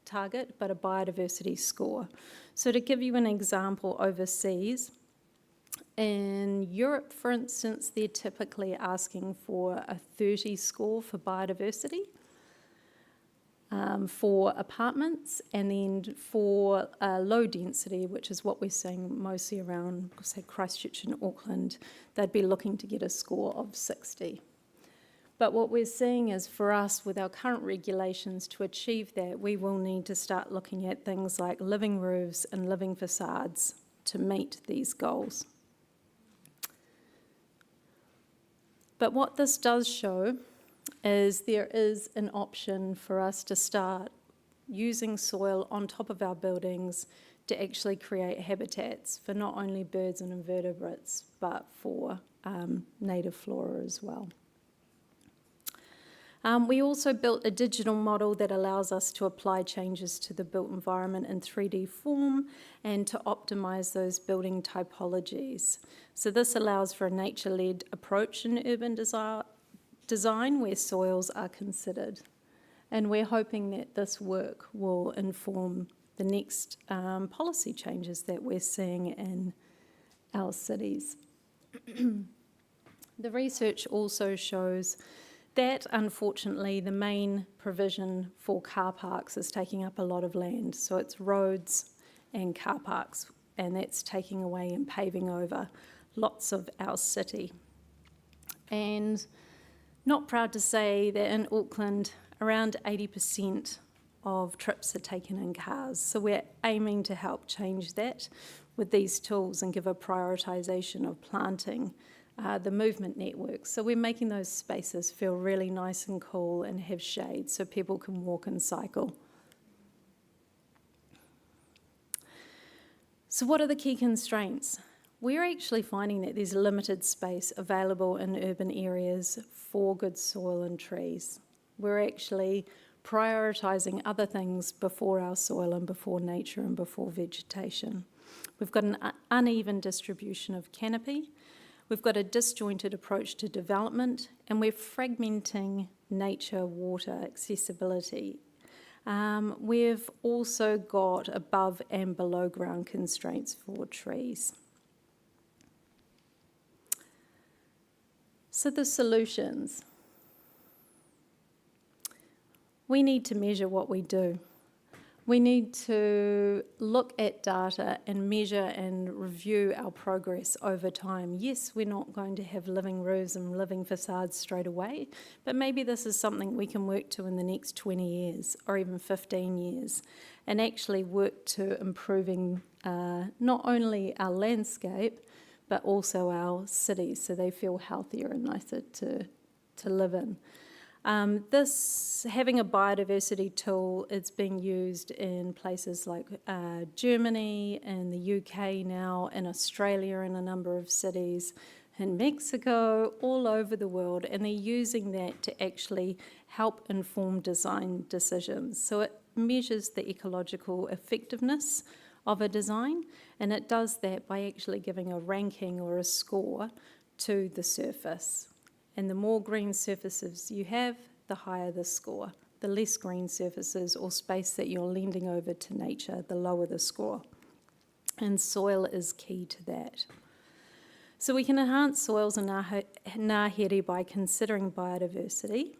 target but a biodiversity score. So to give you an example, overseas, in Europe, for instance, they're typically asking for a 30 score for biodiversity. For apartments, and then for low density, which is what we're seeing mostly around, say, Christchurch and Auckland, they'd be looking to get a score of 60. But what we're seeing is for us, with our current regulations, to achieve that, we will need to start looking at things like living roofs and living facades to meet these goals. But what this does show is there is an option for us to start using soil on top of our buildings to actually create habitats for not only birds and invertebrates, but for native flora as well. We also built a digital model that allows us to apply changes to the built environment in 3D form and to optimise those building typologies. So this allows for a nature-led approach in urban design where soils are considered. And we're hoping that this work will inform the next policy changes that we're seeing in our cities. The research also shows that, unfortunately, the main provision for car parks is taking up a lot of land. So it's roads and car parks, and that's taking away and paving over lots of our city. And not proud to say that in Auckland, around 80% of trips are taken in cars. So we're aiming to help change that with these tools and give a prioritisation of planting the movement networks. So we're making those spaces feel really nice and cool and have shade so people can walk and cycle. So what are the key constraints? We're actually finding that there's limited space available in urban areas for good soil and trees. We're actually prioritising other things before our soil and before nature and before vegetation. We've got an uneven distribution of canopy. We've got a disjointed approach to development, and we're fragmenting nature, water, accessibility. We've also got above and below ground constraints for trees. So the solutions. We need to measure what we do. We need to look at data and measure and review our progress over time. Yes, we're not going to have living roofs and living facades straight away, but maybe this is something we can work to in the next 20 years or even 15 years and actually work to improving not only our landscape, but also our cities so they feel healthier and nicer to live in. This, having a biodiversity tool, it's being used in places like Germany and the UK now, in Australia in a number of cities, in Mexico, all over the world, and they're using that to actually help inform design decisions. So it measures the ecological effectiveness of a design, and it does that by actually giving a ranking or a score to the surface. And the more green surfaces you have, the higher the score. The less green surfaces or space that you're lending over to nature, the lower the score. And soil is key to that. So we can enhance soils in Ngāhere by considering biodiversity.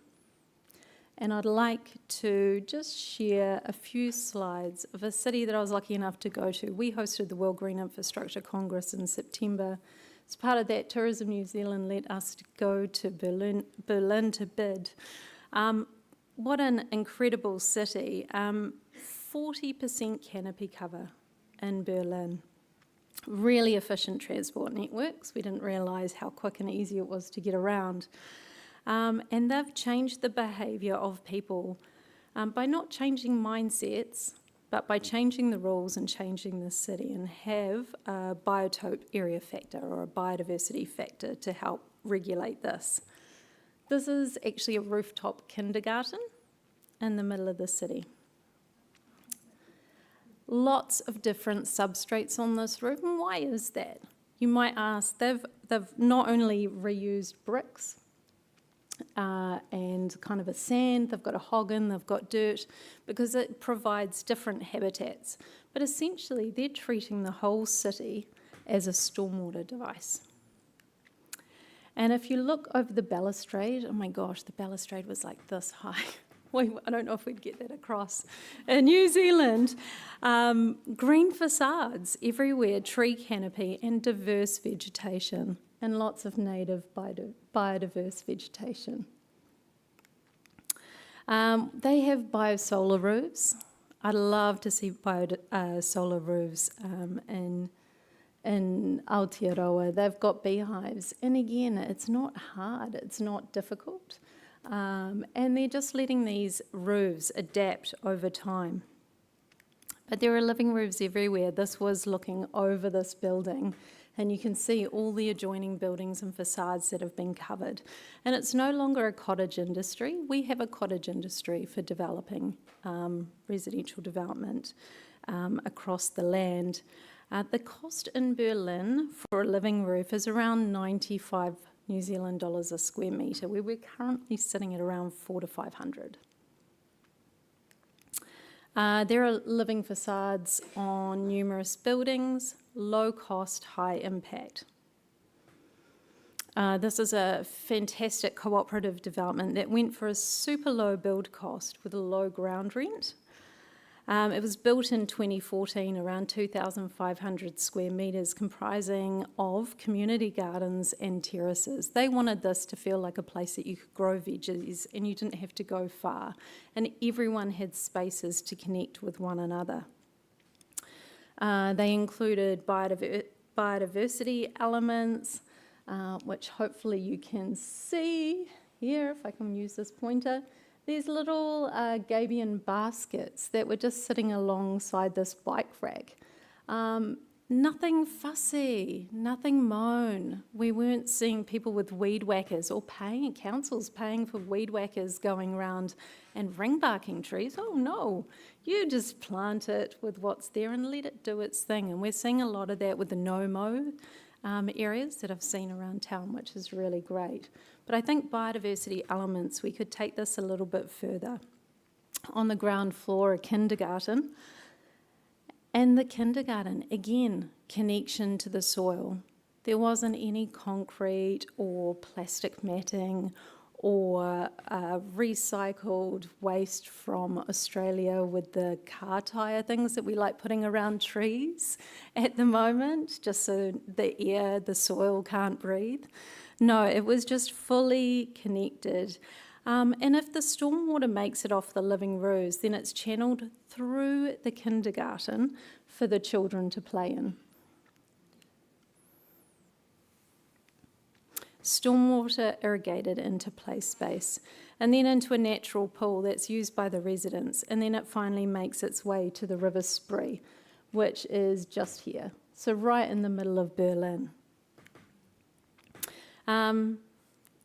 And I'd like to just share a few slides of a city that I was lucky enough to go to. We hosted the World Green Infrastructure Congress in September. As part of that, Tourism New Zealand let us go to Berlin to bid. What an incredible city. 40% canopy cover in Berlin. Really efficient transport networks. We didn't realise how quick and easy it was to get around. And they've changed the behaviour of people by not changing mindsets, but by changing the rules and changing the city, and have a biotope area factor or a biodiversity factor to help regulate this. This is actually a rooftop kindergarten in the middle of the city. Lots of different substrates on this roof, and why is that? You might ask, they've not only reused bricks and kind of a sand, they've got a hoggin, they've got dirt, because it provides different habitats. But essentially, they're treating the whole city as a stormwater device. And if you look over the balustrade, oh my gosh, the balustrade was like this high. I don't know if we'd get that across. In New Zealand, green facades everywhere, tree canopy and diverse vegetation, and lots of native biodiverse vegetation. They have biosolar roofs. I'd love to see solar roofs in Aotearoa. They've got beehives. And again, it's not hard, it's not difficult. And they're just letting these roofs adapt over time. But there are living roofs everywhere. This was looking over this building, and you can see all the adjoining buildings and facades that have been covered. And it's no longer a cottage industry. We have a cottage industry for developing residential development across the land. The cost in Berlin for a living roof is around 95 New Zealand dollars a square metre, where we're currently sitting at around 400 to 500. There are living facades on numerous buildings, low cost, high impact. This is a fantastic cooperative development that went for a super low build cost with a low ground rent. It was built in 2014, around 2,500 square metres, comprising of community gardens and terraces. They wanted this to feel like a place that you could grow veggies and you didn't have to go far, and everyone had spaces to connect with one another. They included biodiversity elements, which hopefully you can see here, if I can use this pointer. These little gabion baskets that were just sitting alongside this bike rack. Nothing fussy, nothing mown. We weren't seeing people with weed whackers or councils paying for weed whackers going around and ring barking trees. Oh no, you just plant it with what's there and let it do its thing. And we're seeing a lot of that with the no-mow areas that I've seen around town, which is really great. But I think biodiversity elements, we could take this a little bit further. On the ground floor, a kindergarten. And the kindergarten, again, connection to the soil. There wasn't any concrete or plastic matting or recycled waste from Australia with the car tyre things that we like putting around trees at the moment, just so the soil can't breathe. No, it was just fully connected. And if the stormwater makes it off the living roofs, then it's channeled through the kindergarten for the children to play in. Stormwater irrigated into play space and then into a natural pool that's used by the residents, and then it finally makes its way to the River Spree, which is just here, so right in the middle of Berlin.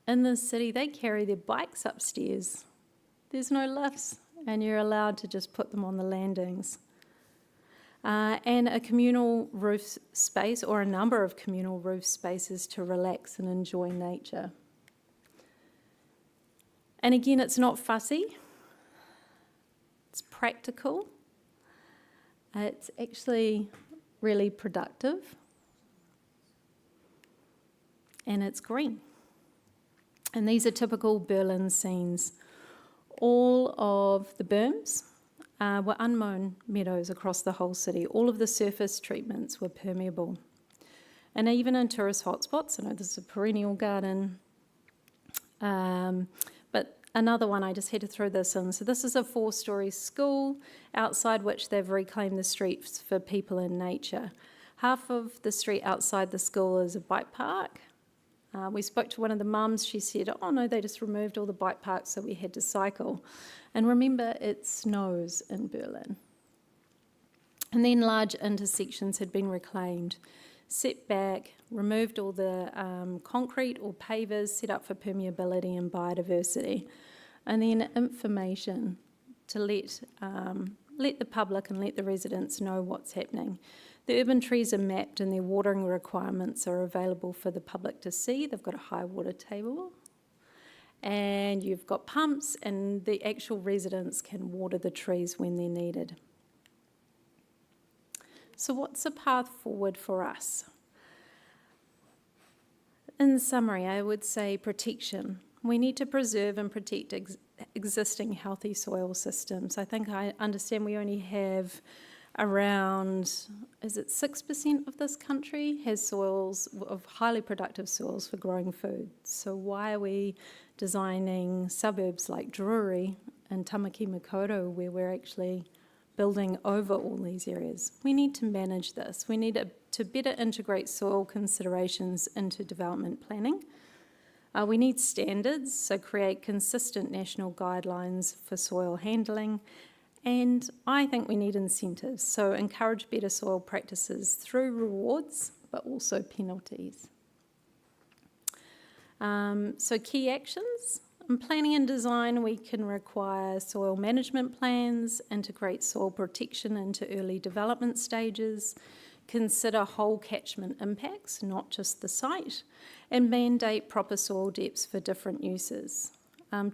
In the city, they carry their bikes upstairs. There's no lifts, and you're allowed to just put them on the landings. And a communal roof space, or a number of communal roof spaces to relax and enjoy nature. And again, it's not fussy. It's practical. It's actually really productive. And it's green. And these are typical Berlin scenes. All of the berms were unmown meadows across the whole city. All of the surface treatments were permeable. And even in tourist hotspots, I know this is a perennial garden, but another one, I just had to throw this in. So this is a 4-storey school, outside which they've reclaimed the streets for people and nature. Half of the street outside the school is a bike park. We spoke to one of the mums. She said, oh no, they just removed all the bike parks, so we had to cycle. And remember, it snows in Berlin. And then large intersections had been reclaimed, set back, removed all the concrete or pavers, set up for permeability and biodiversity. And then information to let the public and let the residents know what's happening. The urban trees are mapped and their watering requirements are available for the public to see. They've got a high water table and you've got pumps, and the actual residents can water the trees when they're needed. So what's the path forward for us? In summary, I would say protection. We need to preserve and protect existing healthy soil systems. I understand we only have around, is it 6% of this country has soils, of highly productive soils for growing food. So why are we designing suburbs like Drury and Tamaki Makaurau where we're actually building over all these areas? We need to manage this. We need to better integrate soil considerations into development planning. We need standards, so create consistent national guidelines for soil handling. And I think we need incentives, so encourage better soil practices through rewards, but also penalties. So key actions. In planning and design, we can require soil management plans, integrate soil protection into early development stages, consider whole catchment impacts, not just the site, and mandate proper soil depths for different uses.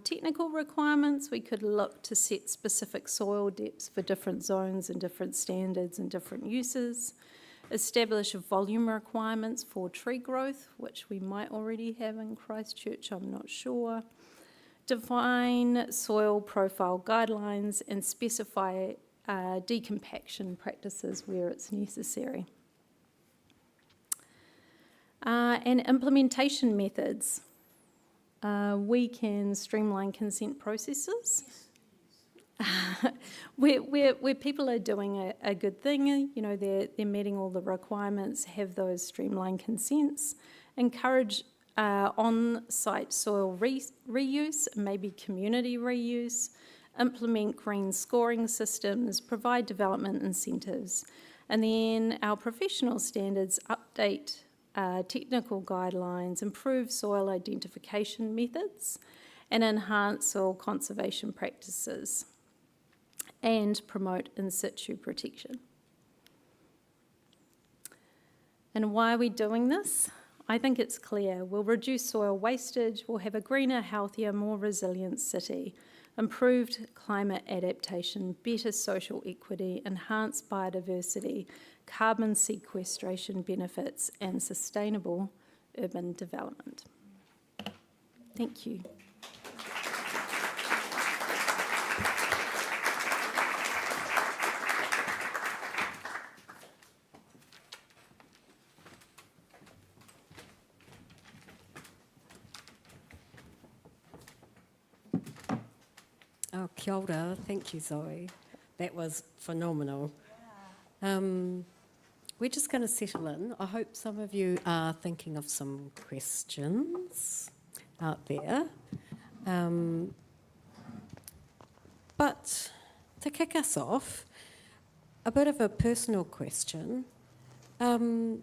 Technical requirements, we could look to set specific soil depths for different zones and different standards and different uses. Establish volume requirements for tree growth, which we might already have in Christchurch, I'm not sure. Define soil profile guidelines and specify decompaction practices where it's necessary. And implementation methods. We can streamline consent processes. where people are doing a good thing, you know, they're meeting all the requirements, have those streamlined consents, encourage on-site soil reuse, maybe community reuse, implement green scoring systems, provide development incentives, and then our professional standards update technical guidelines, improve soil identification methods, and enhance soil conservation practices, and promote in situ protection. And why are we doing this? I think it's clear. We'll reduce soil wastage, we'll have a greener, healthier, more resilient city, improved climate adaptation, better social equity, enhanced biodiversity, carbon sequestration benefits, and sustainable urban development. Thank you. Oh, kia ora. Thank you, Zoe. That was phenomenal. We're just going to settle in. I hope some of you are thinking of some questions out there. But to kick us off, a bit of a personal question. Do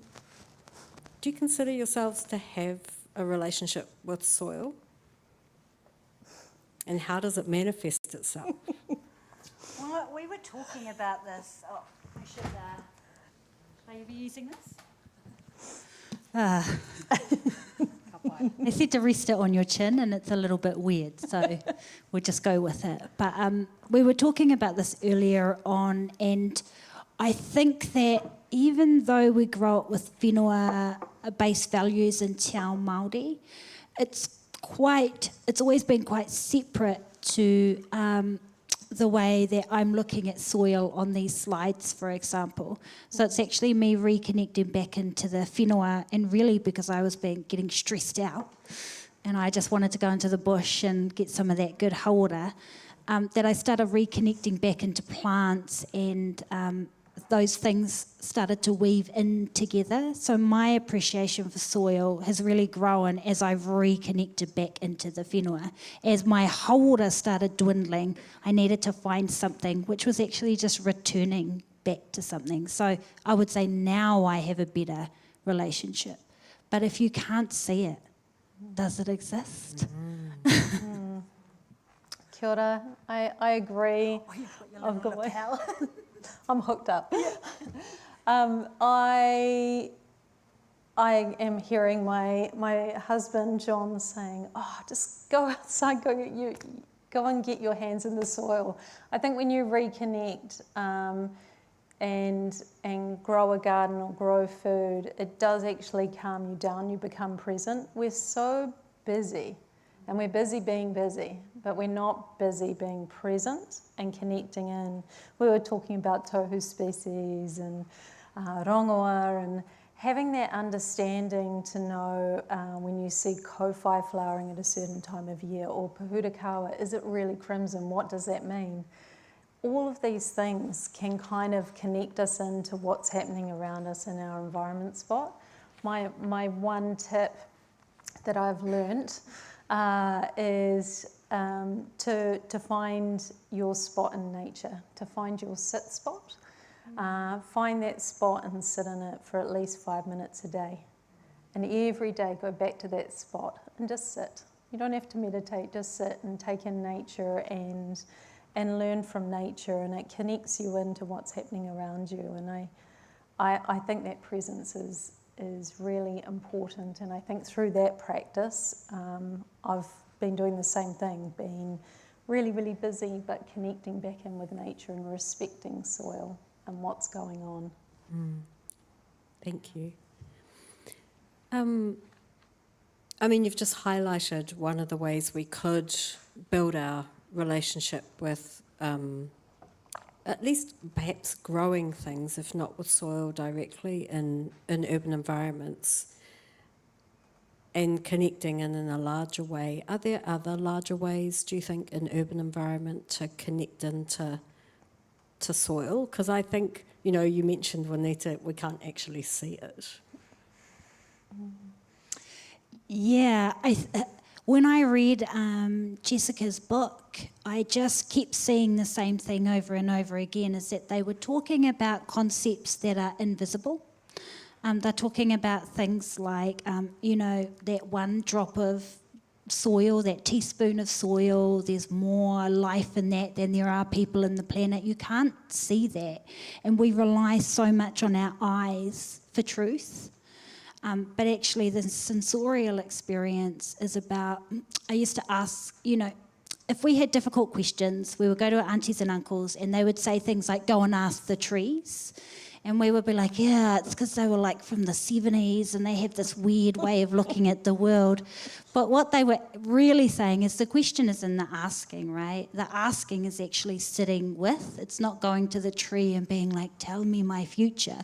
you consider yourselves to have a relationship with soil? And how does it manifest itself? Well, we were talking about this. Oh, should I be using this? They said to rest it on your chin, and it's a little bit weird, so we'll just go with it. But we were talking about this earlier on, and I think that even though we grow up with whenua-based values in Te Ao Māori, it's always been quite separate to the way that I'm looking at soil on these slides, for example. So it's actually me reconnecting back into the whenua, and really because I was getting stressed out and I just wanted to go into the bush and get some of that good hauora, that I started reconnecting back into plants, and those things started to weave in together. So my appreciation for soil has really grown as I've reconnected back into the whenua. As my hauora started dwindling, I needed to find something which was actually just returning back to something. So I would say now I have a better relationship. But if you can't see it, does it exist? Kia ora. I agree. I've got I'm hooked up. I am hearing my husband John saying, "Oh, just go outside, go and get your hands in the soil." I think when you reconnect and grow a garden or grow food, it does actually calm you down. You become present. We're so busy. And we're busy being busy, but we're not busy being present and connecting in. We were talking about tohu species and rongoa, and having that understanding to know when you see kowhai flowering at a certain time of year, or pahurakawa, is it really crimson? What does that mean? All of these things can kind of connect us into what's happening around us in our environment spot. My one tip that I've learnt is to find your spot in nature, to find your sit spot. Find that spot and sit in it for at least 5 minutes a day. And every day go back to that spot and just sit. You don't have to meditate, just sit and take in nature and learn from nature, and it connects you into what's happening around you. And I think that presence is really important, and I think through that practice I've been doing the same thing, being really, really busy but connecting back in with nature and respecting soil and what's going on. Thank you. I mean, you've just highlighted one of the ways we could build our relationship with at least perhaps growing things, if not with soil directly, in urban environments. and connecting in a larger way. Are there other larger ways, do you think, in urban environment to connect into soil? Because I think, you know, you mentioned, Juanita, we can't actually see it. Yeah, when I read Jessica's book, I just kept seeing the same thing over and over again, is that they were talking about concepts that are invisible. They're talking about things like, you know, that one drop of soil, that teaspoon of soil, there's more life in that than there are people in the planet. You can't see that. And we rely so much on our eyes for truth. But actually the sensorial experience is about, I used to ask, you know, if we had difficult questions, we would go to our aunties and uncles and they would say things like, go and ask the trees. And we would be like, yeah, it's because they were like from the 70s and they have this weird way of looking at the world. But what they were really saying is the question is in the asking, right? The asking is actually sitting with. It's not going to the tree and being like, tell me my future.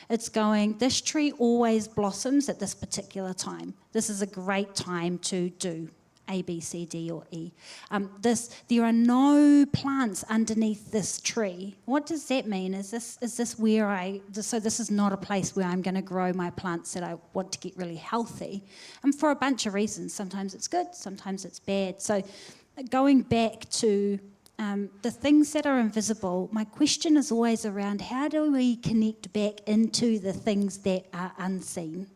It's going, this tree always blossoms at this particular time. This is a great time to do A, B, C, D, or E. There are no plants underneath this tree. What does that mean? Is this where so this is not a place where I'm going to grow my plants that I want to get really healthy. And for a bunch of reasons. Sometimes it's good, sometimes it's bad. So going back to the things that are invisible, my question is always around how do we connect back into the things that are unseen?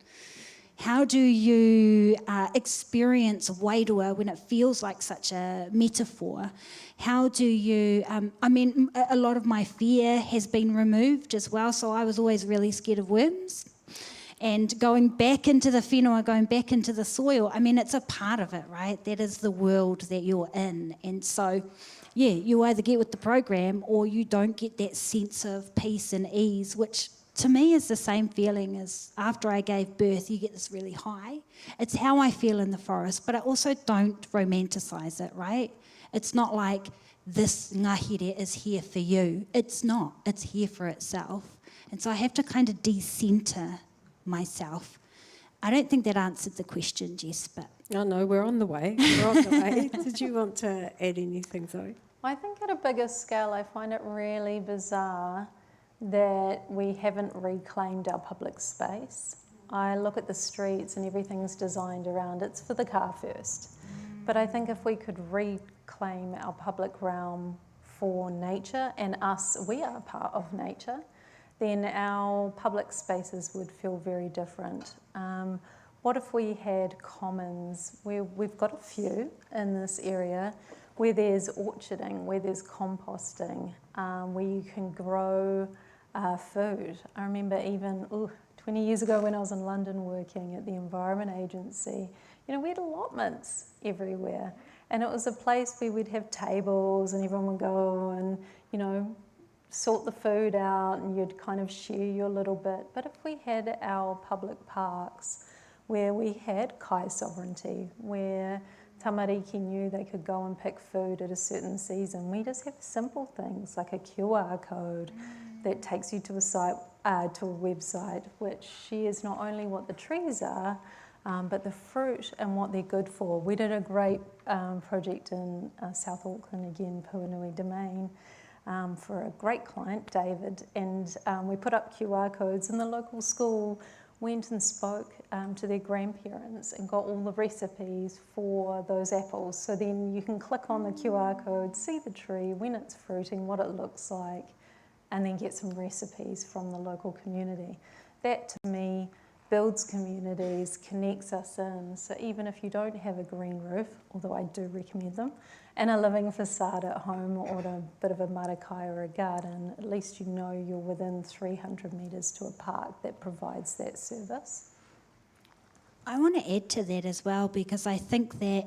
How do you experience wairua when it feels like such a metaphor? How do you, a lot of my fear has been removed as well, so I was always really scared of worms. And going back into the whenua, going back into the soil, I mean, it's a part of it, right? That is the world that you're in. And so, yeah, you either get with the program or you don't get that sense of peace and ease, which to me is the same feeling as after I gave birth, you get this really high. It's how I feel in the forest, but I also don't romanticise it, right? It's not like this ngahere is here for you. It's not. It's here for itself. And so I have to kind of de-centre myself. I don't think that answered the question, Jess, but... No, we're on the way. We're on the way. Did you want to add anything, Zoe? I think at a bigger scale, I find it really bizarre that we haven't reclaimed our public space. I look at the streets and everything's designed around it's for the car first. But I think if we could reclaim our public realm for nature and us, we are part of nature, then our public spaces would feel very different. What if we had commons where we've got a few in this area where there's orcharding, where there's composting, where you can grow food. I remember even 20 years ago when I was in London working at the Environment Agency, you know, we had allotments everywhere. And it was a place where we'd have tables and everyone would go and, you know, sort the food out and you'd kind of share your little bit. But if we had our public parks where we had Kāi sovereignty, where tamariki knew they could go and pick food at a certain season, we just have simple things like a QR code that takes you to a site, to a website, which shares not only what the trees are, but the fruit and what they're good for. We did a great project in South Auckland, again, Puanui Domain, for a great client, David, and we put up QR codes and the local school went and spoke to their grandparents and got all the recipes for those apples. So then you can click on the QR code, see the tree, when it's fruiting, what it looks like, and then get some recipes from the local community. That, to me, builds communities, connects us in. So even if you don't have a green roof, although I do recommend them, and a living facade at home or a bit of a marakai or a garden, at least you know you're within 300 metres to a park that provides that service. I want to add to that as well, because I think that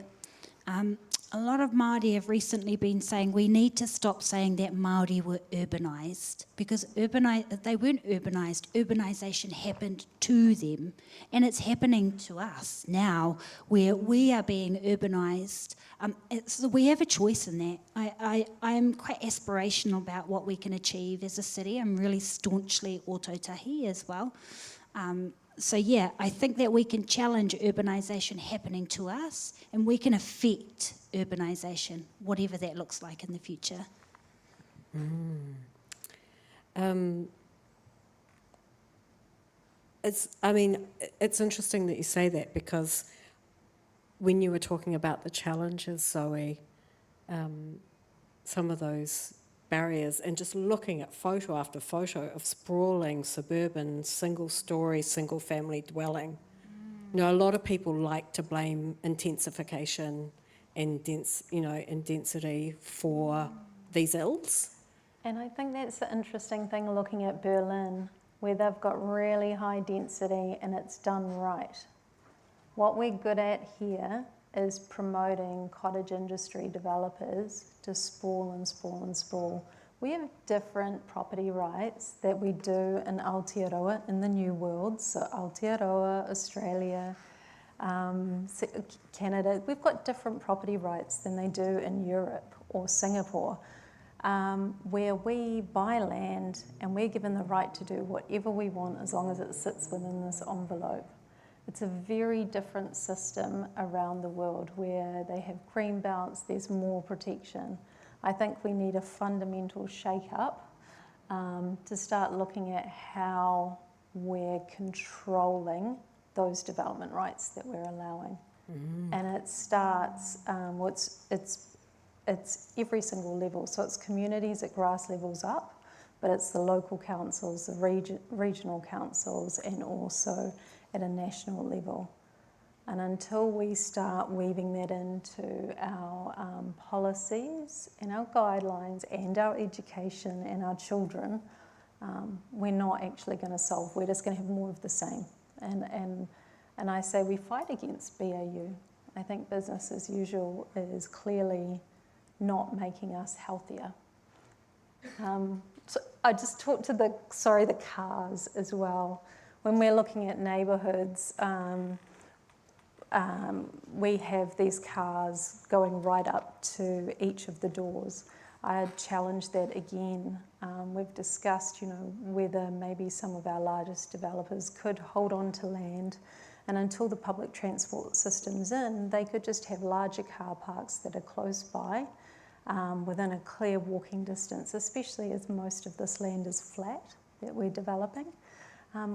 a lot of Māori have recently been saying we need to stop saying that Māori were urbanised, because they weren't urbanised. Urbanisation happened to them, and it's happening to us now, where we are being urbanised. So we have a choice in that. I'm quite aspirational about what we can achieve as a city. I'm really staunchly autotahi as well. yeah, I think that we can challenge urbanisation happening to us, and we can affect urbanisation, whatever that looks like in the future. It's interesting that you say that, because when you were talking about the challenges, Zöe, some of those barriers, and just looking at photo after photo of sprawling suburban single-storey, single-family dwelling. You know, a lot of people like to blame intensification and density for these ills. And I think that's the interesting thing looking at Berlin, where they've got really high density and it's done right. What we're good at here is promoting cottage industry developers to sprawl and sprawl and sprawl. We have different property rights that we do in Aotearoa in the New World, so Aotearoa, Australia, Canada. We've got different property rights than they do in Europe or Singapore, where we buy land and we're given the right to do whatever we want as long as it sits within this envelope. It's a very different system around the world where they have green belts, there's more protection. I think we need a fundamental shake-up to start looking at how we're controlling those development rights that we're allowing. And it starts, it's every single level. So it's communities at grass levels up, but it's the local councils, the regional councils, and also at a national level. And until we start weaving that into our policies and our guidelines and our education and our children, we're not actually going to solve. We're just going to have more of the same. And I say we fight against BAU. I think business as usual is clearly not making us healthier. So I just talked to the cars as well. When we're looking at neighbourhoods, we have these cars going right up to each of the doors. I challenged that again. We've discussed, whether maybe some of our largest developers could hold on to land, and until the public transport system's in, they could just have larger car parks that are close by, within a clear walking distance, especially as most of this land is flat that we're developing.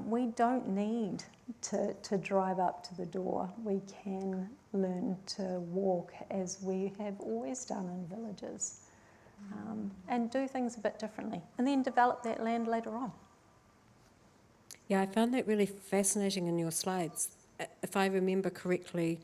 We don't need to drive up to the door. We can learn to walk as we have always done in villages, and do things a bit differently, and then develop that land later on. Yeah, I found that really fascinating in your slides. If I remember correctly,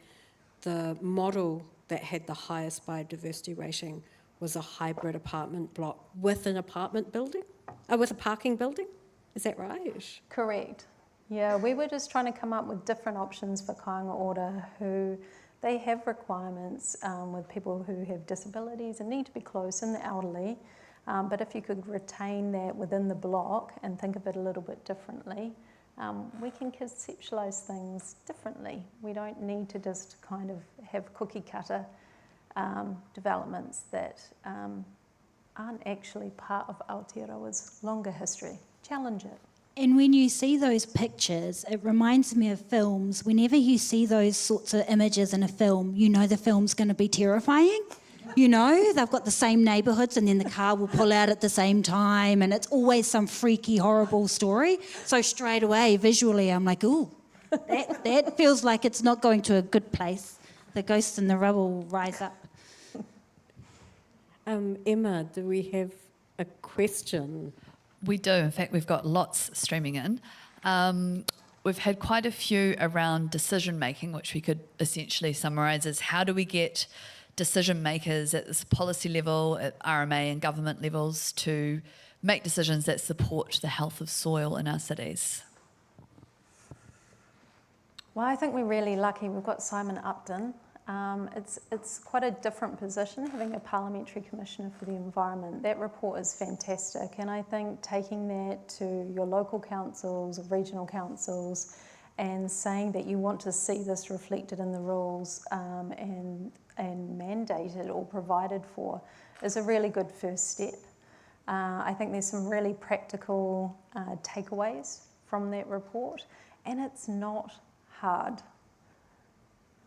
the model that had the highest biodiversity rating was a hybrid apartment block with an apartment building, with a parking building. Is that right? Correct. Yeah, we were just trying to come up with different options for kāinga ora who they have requirements with people who have disabilities and need to be close, and the elderly. But if you could retain that within the block and think of it a little bit differently, we can conceptualise things differently. We don't need to just kind of have cookie cutter developments that aren't actually part of Aotearoa's longer history. Challenge it. And when you see those pictures, it reminds me of films. Whenever you see those sorts of images in a film, you know the film's going to be terrifying. They've got the same neighbourhoods and then the car will pull out at the same time, and it's always some freaky, horrible story. So straight away, visually, I'm like, ooh, that feels like it's not going to a good place. The ghosts in the rubble will rise up. Emma, do we have a question? We do. In fact, we've got lots streaming in. We've had quite a few around decision making, which we could essentially summarise as how do we get decision makers at this policy level, at RMA and government levels to make decisions that support the health of soil in our cities? Well, I think we're really lucky. We've got Simon Upton. It's quite a different position, having a Parliamentary Commissioner for the Environment. That report is fantastic, and I think taking that to your local councils, regional councils, and saying that you want to see this reflected in the rules and mandated or provided for is a really good first step. I think there's some really practical takeaways from that report, And it's not hard.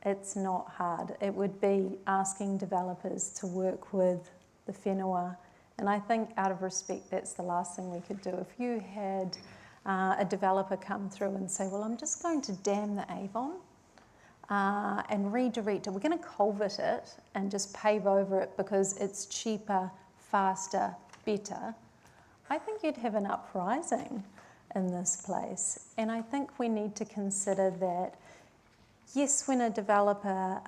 It's not hard. It would be asking developers to work with the whenua. And I think out of respect, that's the last thing we could do. If you had a developer come through and say, well, I'm just going to dam the Avon and redirect it. We're going to culvert it and just pave over it because it's cheaper, faster, better. I think you'd have an uprising in this place. And I think we need to consider that, yes, when a developer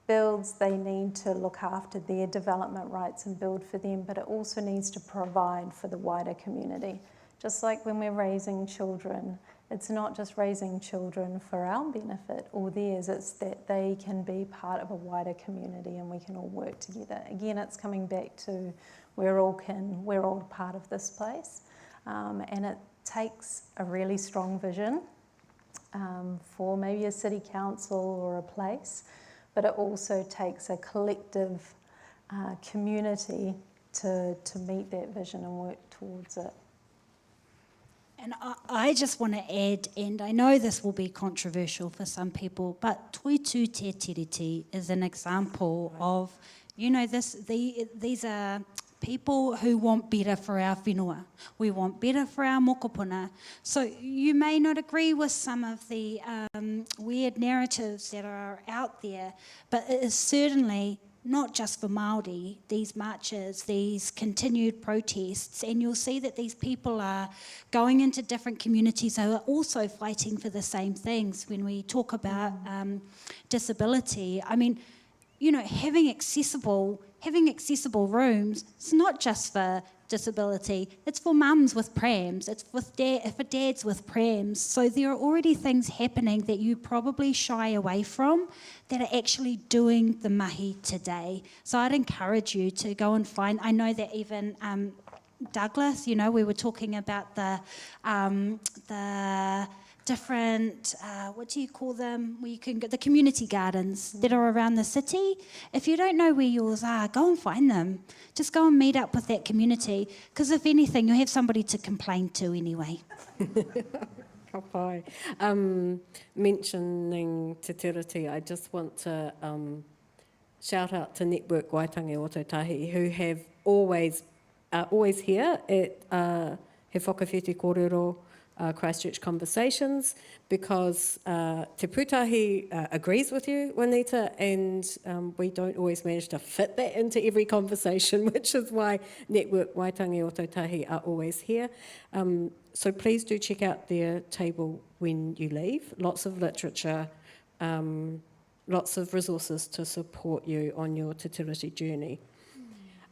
builds, they need to look after their development rights and build for them, but it also needs to provide for the wider community. Just like when we're raising children, it's not just raising children for our benefit or theirs, it's that they can be part of a wider community and we can all work together. Again, it's coming back to we're all part of this place, and it takes a really strong vision for maybe a city council or a place, but it also takes a collective community to meet that vision and work towards it. And I just want to add, and I know this will be controversial for some people, but Toitū Te Tiriti is an example of, these are people who want better for our whenua. We want better for our mokopuna. So you may not agree with some of the weird narratives that are out there, but it is certainly not just for Māori, these marches, these continued protests, and you'll see that these people are going into different communities who are also fighting for the same things. When we talk about disability, I mean, having accessible rooms, it's not just for disability, it's for mums with prams, it's for dads with prams. So there are already things happening that you probably shy away from that are actually doing the mahi today. So I'd encourage you to go and find, I know that even Douglas, we were talking about the different, what do you call them, where you can get the community gardens that are around the city. If you don't know where yours are, go and find them. Just go and meet up with that community, because if anything, you'll have somebody to complain to anyway. Ka pai. Mentioning Te Tiriti, I just want to shout out to Network Waitangi o Tūtahi, who have always here at He Whakawhiti Kōrero Christchurch Conversations, because Te Pūtahi agrees with you, Juanita, and we don't always manage to fit that into every conversation, which is why Network Waitangi o Tūtahi are always here. So please do check out their table when you leave. Lots of literature, lots of resources to support you on your Te Tiriti journey.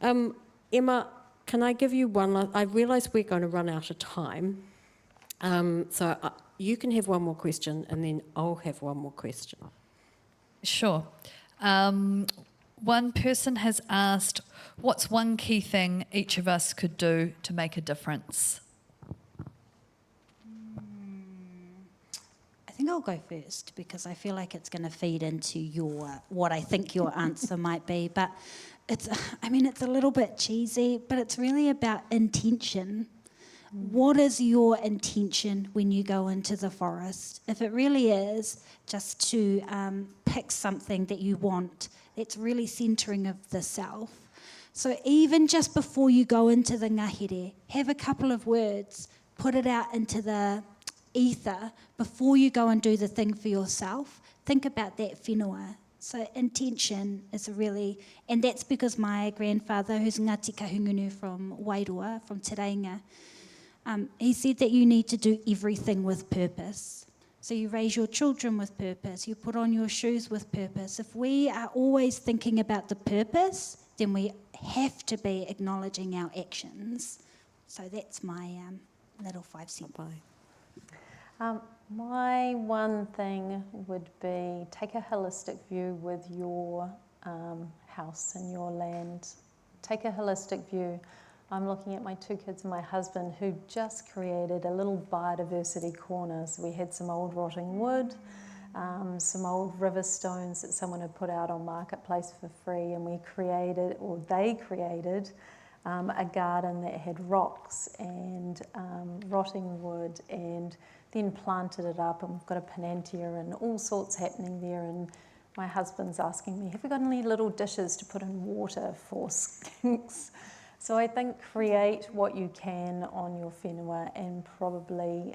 Emma, can I give you one last... I realise we're going to run out of time. So you can have one more question and then I'll have one more question. Sure. One person has asked, what's one key thing each of us could do to make a difference? I think I'll go first because I feel like it's going to feed into what I think your answer might be. But it's a little bit cheesy, but it's really about intention. What is your intention when you go into the forest? If it really is just to pick something that you want, it's really centering of the self. So even just before you go into the ngahere, have a couple of words, put it out into the ether before you go and do the thing for yourself. Think about that whenua. So intention is really, and that's because my grandfather, who's Ngāti Kahungunu from Wairua, from Te Reinga, he said that you need to do everything with purpose. So you raise your children with purpose, you put on your shoes with purpose. If we are always thinking about the purpose, then we have to be acknowledging our actions. So that's my little 5 cent. My one thing would be take a holistic view with your house and your land. Take a holistic view. I'm looking at my 2 kids and my husband who just created a little biodiversity corner. So we had some old rotting wood, some old river stones that someone had put out on Marketplace for free, and they created a garden that had rocks and rotting wood and then planted it up, and we've got a panantia and all sorts happening there. And my husband's asking me, have we got any little dishes to put in water for skinks? So I think create what you can on your whenua, and probably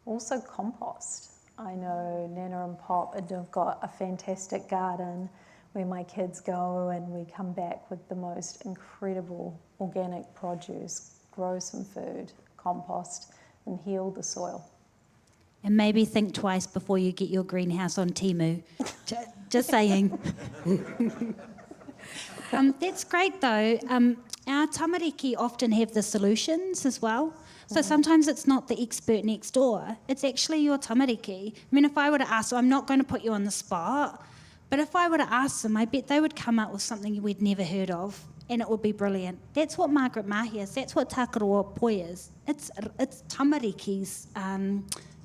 also compost. I know Nana and Pop have got a fantastic garden where my kids go, and we come back with the most incredible organic produce, grow some food, compost, and heal the soil. And maybe think twice before you get your greenhouse on Temu. Just saying. That's great though. Our tamariki often have the solutions as well. So sometimes it's not the expert next door, it's actually your tamariki. I mean, if I were to ask, so I'm not going to put you on the spot, but if I were to ask them, I bet they would come up with something we'd never heard of, and it would be brilliant. That's what Margaret Mahi is, that's what Tākarawa Poi is. It's tamariki's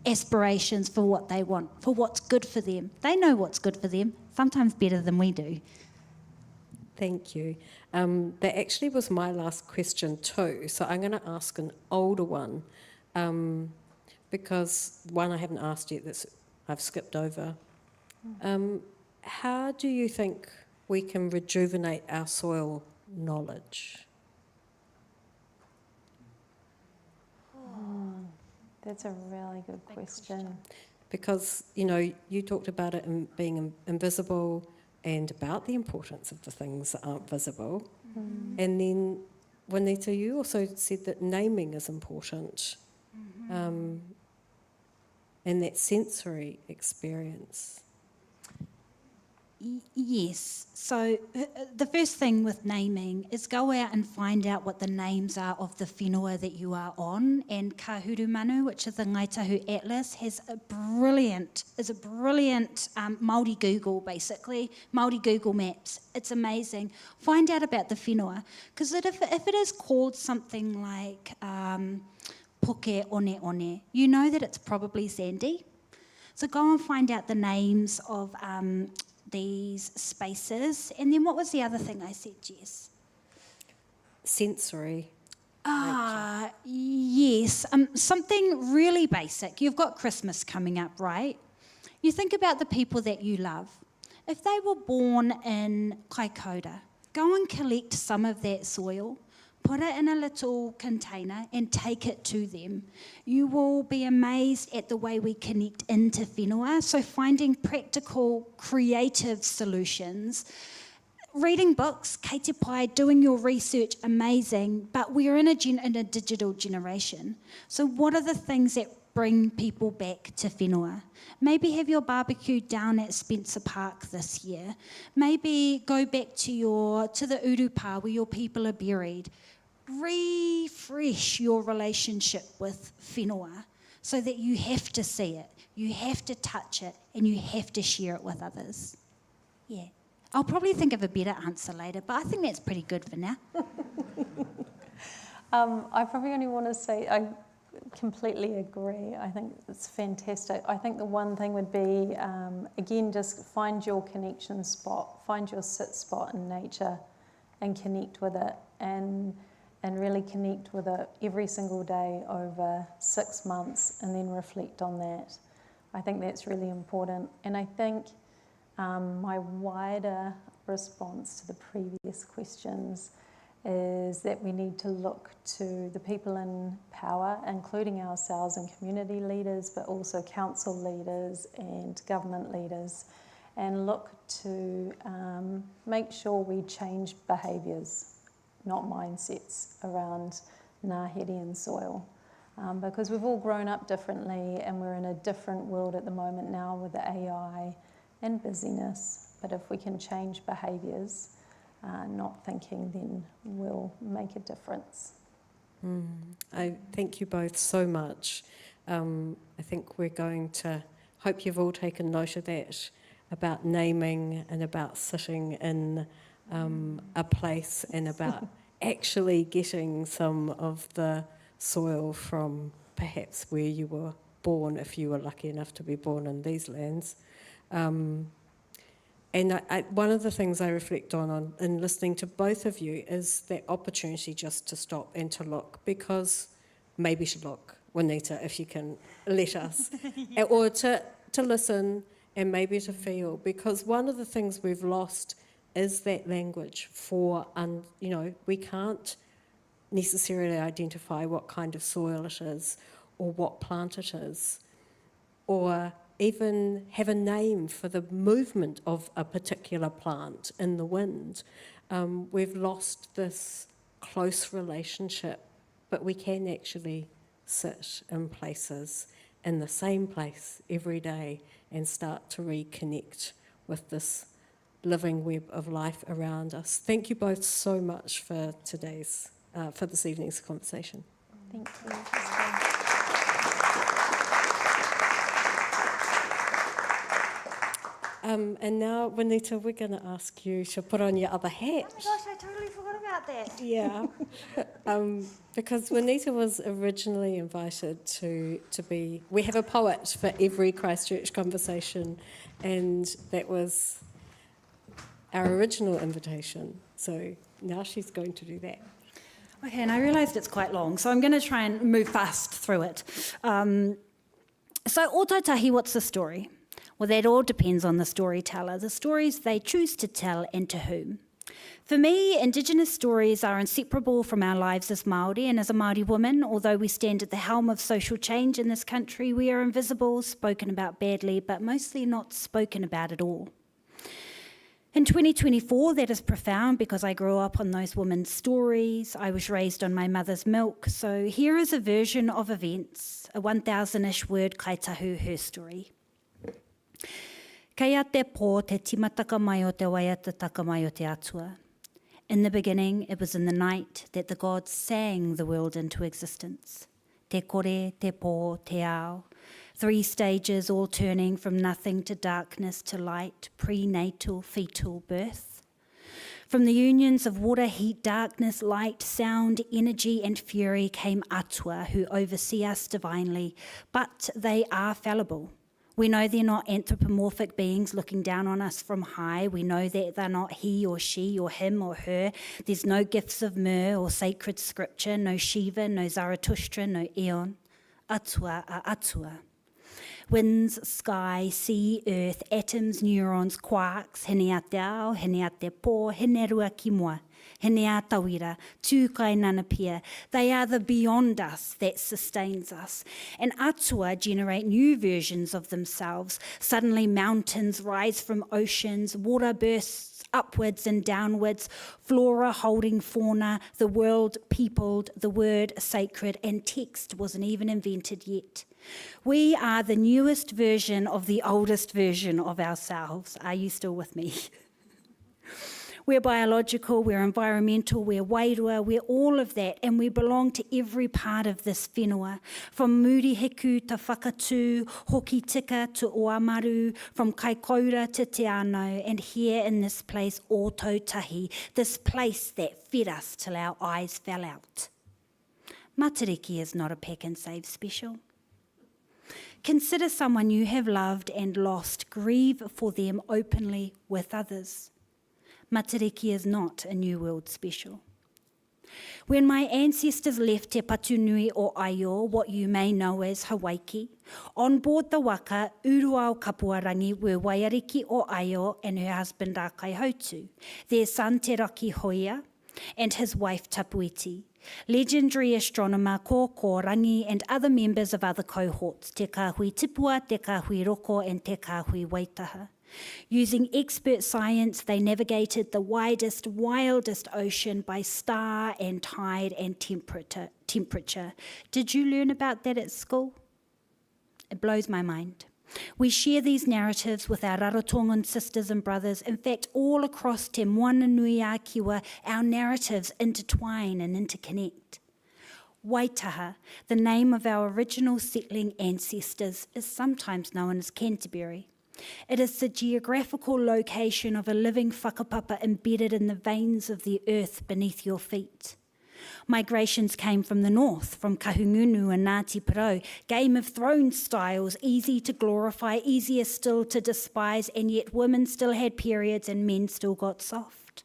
aspirations for what they want, for what's good for them. They know what's good for them, sometimes better than we do. Thank you. That actually was my last question too, so I'm going to ask an older one, because one I haven't asked yet that I've skipped over. How do you think we can rejuvenate our soil knowledge? That's a really good question. Because, you know, you talked about it being invisible and about the importance of the things that aren't visible. And then, Juanita, you also said that naming is important, and that sensory experience. Yes. So the first thing with naming is go out and find out what the names are of the whenua that you are on. And Ka Huru Manu, which is the Ngāi Tahu Atlas, has a brilliant Māori Google, basically. Māori Google Maps. It's amazing. Find out about the whenua. Because if it is called something like Poke One One, you know that it's probably sandy. So go and find out the names of these spaces. And then what was the other thing I said, Jess? Sensory. Yes. Something really basic. You've got Christmas coming up, right? You think about the people that you love. If they were born in Kaikoura, go and collect some of that soil, put it in a little container and take it to them. You will be amazed at the way we connect into whenua. So finding practical, creative solutions. Reading books, kei te pai, doing your research, amazing, but we're in a digital generation. So what are the things that bring people back to whenua? Maybe have your barbecue down at Spencer Park this year. Maybe go back to the urupa where your people are buried. Refresh your relationship with whenua so that you have to see it, you have to touch it, and you have to share it with others. Yeah. I'll probably think of a better answer later, but I think that's pretty good for now. I probably only want to say I completely agree. I think it's fantastic. I think the one thing would be, again, just find your connection spot, find your sit spot in nature and connect with it, and really connect with it every single day over 6 months, and then reflect on that. I think that's really important. And I think my wider response to the previous questions is that we need to look to the people in power, including ourselves and community leaders, but also council leaders and government leaders, and look to make sure we change behaviours, not mindsets, around ngāhere and soil. Because we've all grown up differently, and we're in a different world at the moment now with the AI and busyness. But if we can change behaviours, not thinking, then we'll make a difference. I thank you both so much. I think we're going to, hope you've all taken note of that, about naming and about sitting in a place, and about actually getting some of the soil from perhaps where you were born, if you were lucky enough to be born in these lands. And one of the things I reflect on in listening to both of you is that opportunity just to stop and to look, because maybe to look Juanita, if you can let us, or to listen and maybe to feel, because one of the things we've lost is that language for, we can't necessarily identify what kind of soil it is or what plant it is, or even have a name for the movement of a particular plant in the wind. We've lost this close relationship, but we can actually sit in places in the same place every day and start to reconnect with this living web of life around us. Thank you both so much for for this evening's conversation. Thank you. And now, Juanita, we're going to ask you to put on your other hat. Oh my gosh, I totally forgot about that. Yeah, because Juanita was originally invited to be... We have a poet for every Christchurch conversation, and that was our original invitation. So now she's going to do that. Okay, and I realised it's quite long, so I'm going to try and move fast through it. So, Ōtautahi, what's the story? Well, that all depends on the storyteller, the stories they choose to tell and to whom. For me, Indigenous stories are inseparable from our lives as Māori, and as a Māori woman, although we stand at the helm of social change in this country, we are invisible, spoken about badly, but mostly not spoken about at all. In 2024, that is profound because I grew up on those women's stories. I was raised on my mother's milk. So here is a version of events, a 1,000-ish word Kāi Tahu, her story. Kei a te pō te timataka mai o te waiatataka mai o te atua. In the beginning, it was in the night that the gods sang the world into existence. Te kore, te pō, te ao. 3 stages, all turning from nothing to darkness to light, prenatal, fetal birth. From the unions of water, heat, darkness, light, sound, energy and fury came atua, who oversee us divinely, but they are fallible. We know they're not anthropomorphic beings looking down on us from high. We know that they're not he or she or him or her. There's no gifts of myrrh or sacred scripture, no Shiva, no Zarathustra, no Eon. Atua are atua. Winds, sky, sea, earth, atoms, neurons, quarks, hene a te ao, hene a te pō, hene rua ki mua, hene a tawira, tūkai nanapia. They are the beyond us that sustains us. And atua generate new versions of themselves. Suddenly mountains rise from oceans, water bursts upwards and downwards, flora holding fauna, the world peopled, the word sacred, and text wasn't even invented yet. We are the newest version of the oldest version of ourselves. Are you still with me? We're biological, we're environmental, we're wairua, we're all of that, and we belong to every part of this whenua, from muriheku to whakatū, hoki tika to oamaru, from kaikoura to te anau, and here in this place, Ōtautahi, this place that fed us till our eyes fell out. Matariki is not a pack and save special. Consider someone you have loved and lost. Grieve for them openly with others. Matariki is not a New World special. When my ancestors left Te Patunui o Aio, what you may know as Hawaii, on board the waka, Uruao Kapuarangi were Waiariki o Aio and her husband Kāi Tahu, their son Te Raki Hoia, and his wife Tapuiti. Legendary astronomer Kōkō Rangi and other members of other cohorts, Te Kāhui Tipua, Te Kāhui Roko and Te Kāhui Waitaha. Using expert science, they navigated the widest, wildest ocean by star and tide and temperature. Did you learn about that at school? It blows my mind. We share these narratives with our Rarotongan sisters and brothers. In fact, all across Te Moana Nui a Kiwa, our narratives intertwine and interconnect. Waitaha, the name of our original settling ancestors, is sometimes known as Canterbury. It is the geographical location of a living whakapapa embedded in the veins of the earth beneath your feet. Migrations came from the north, from Kahungunu and Ngāti Parau, Game of Thrones styles, easy to glorify, easier still to despise, and yet women still had periods and men still got soft.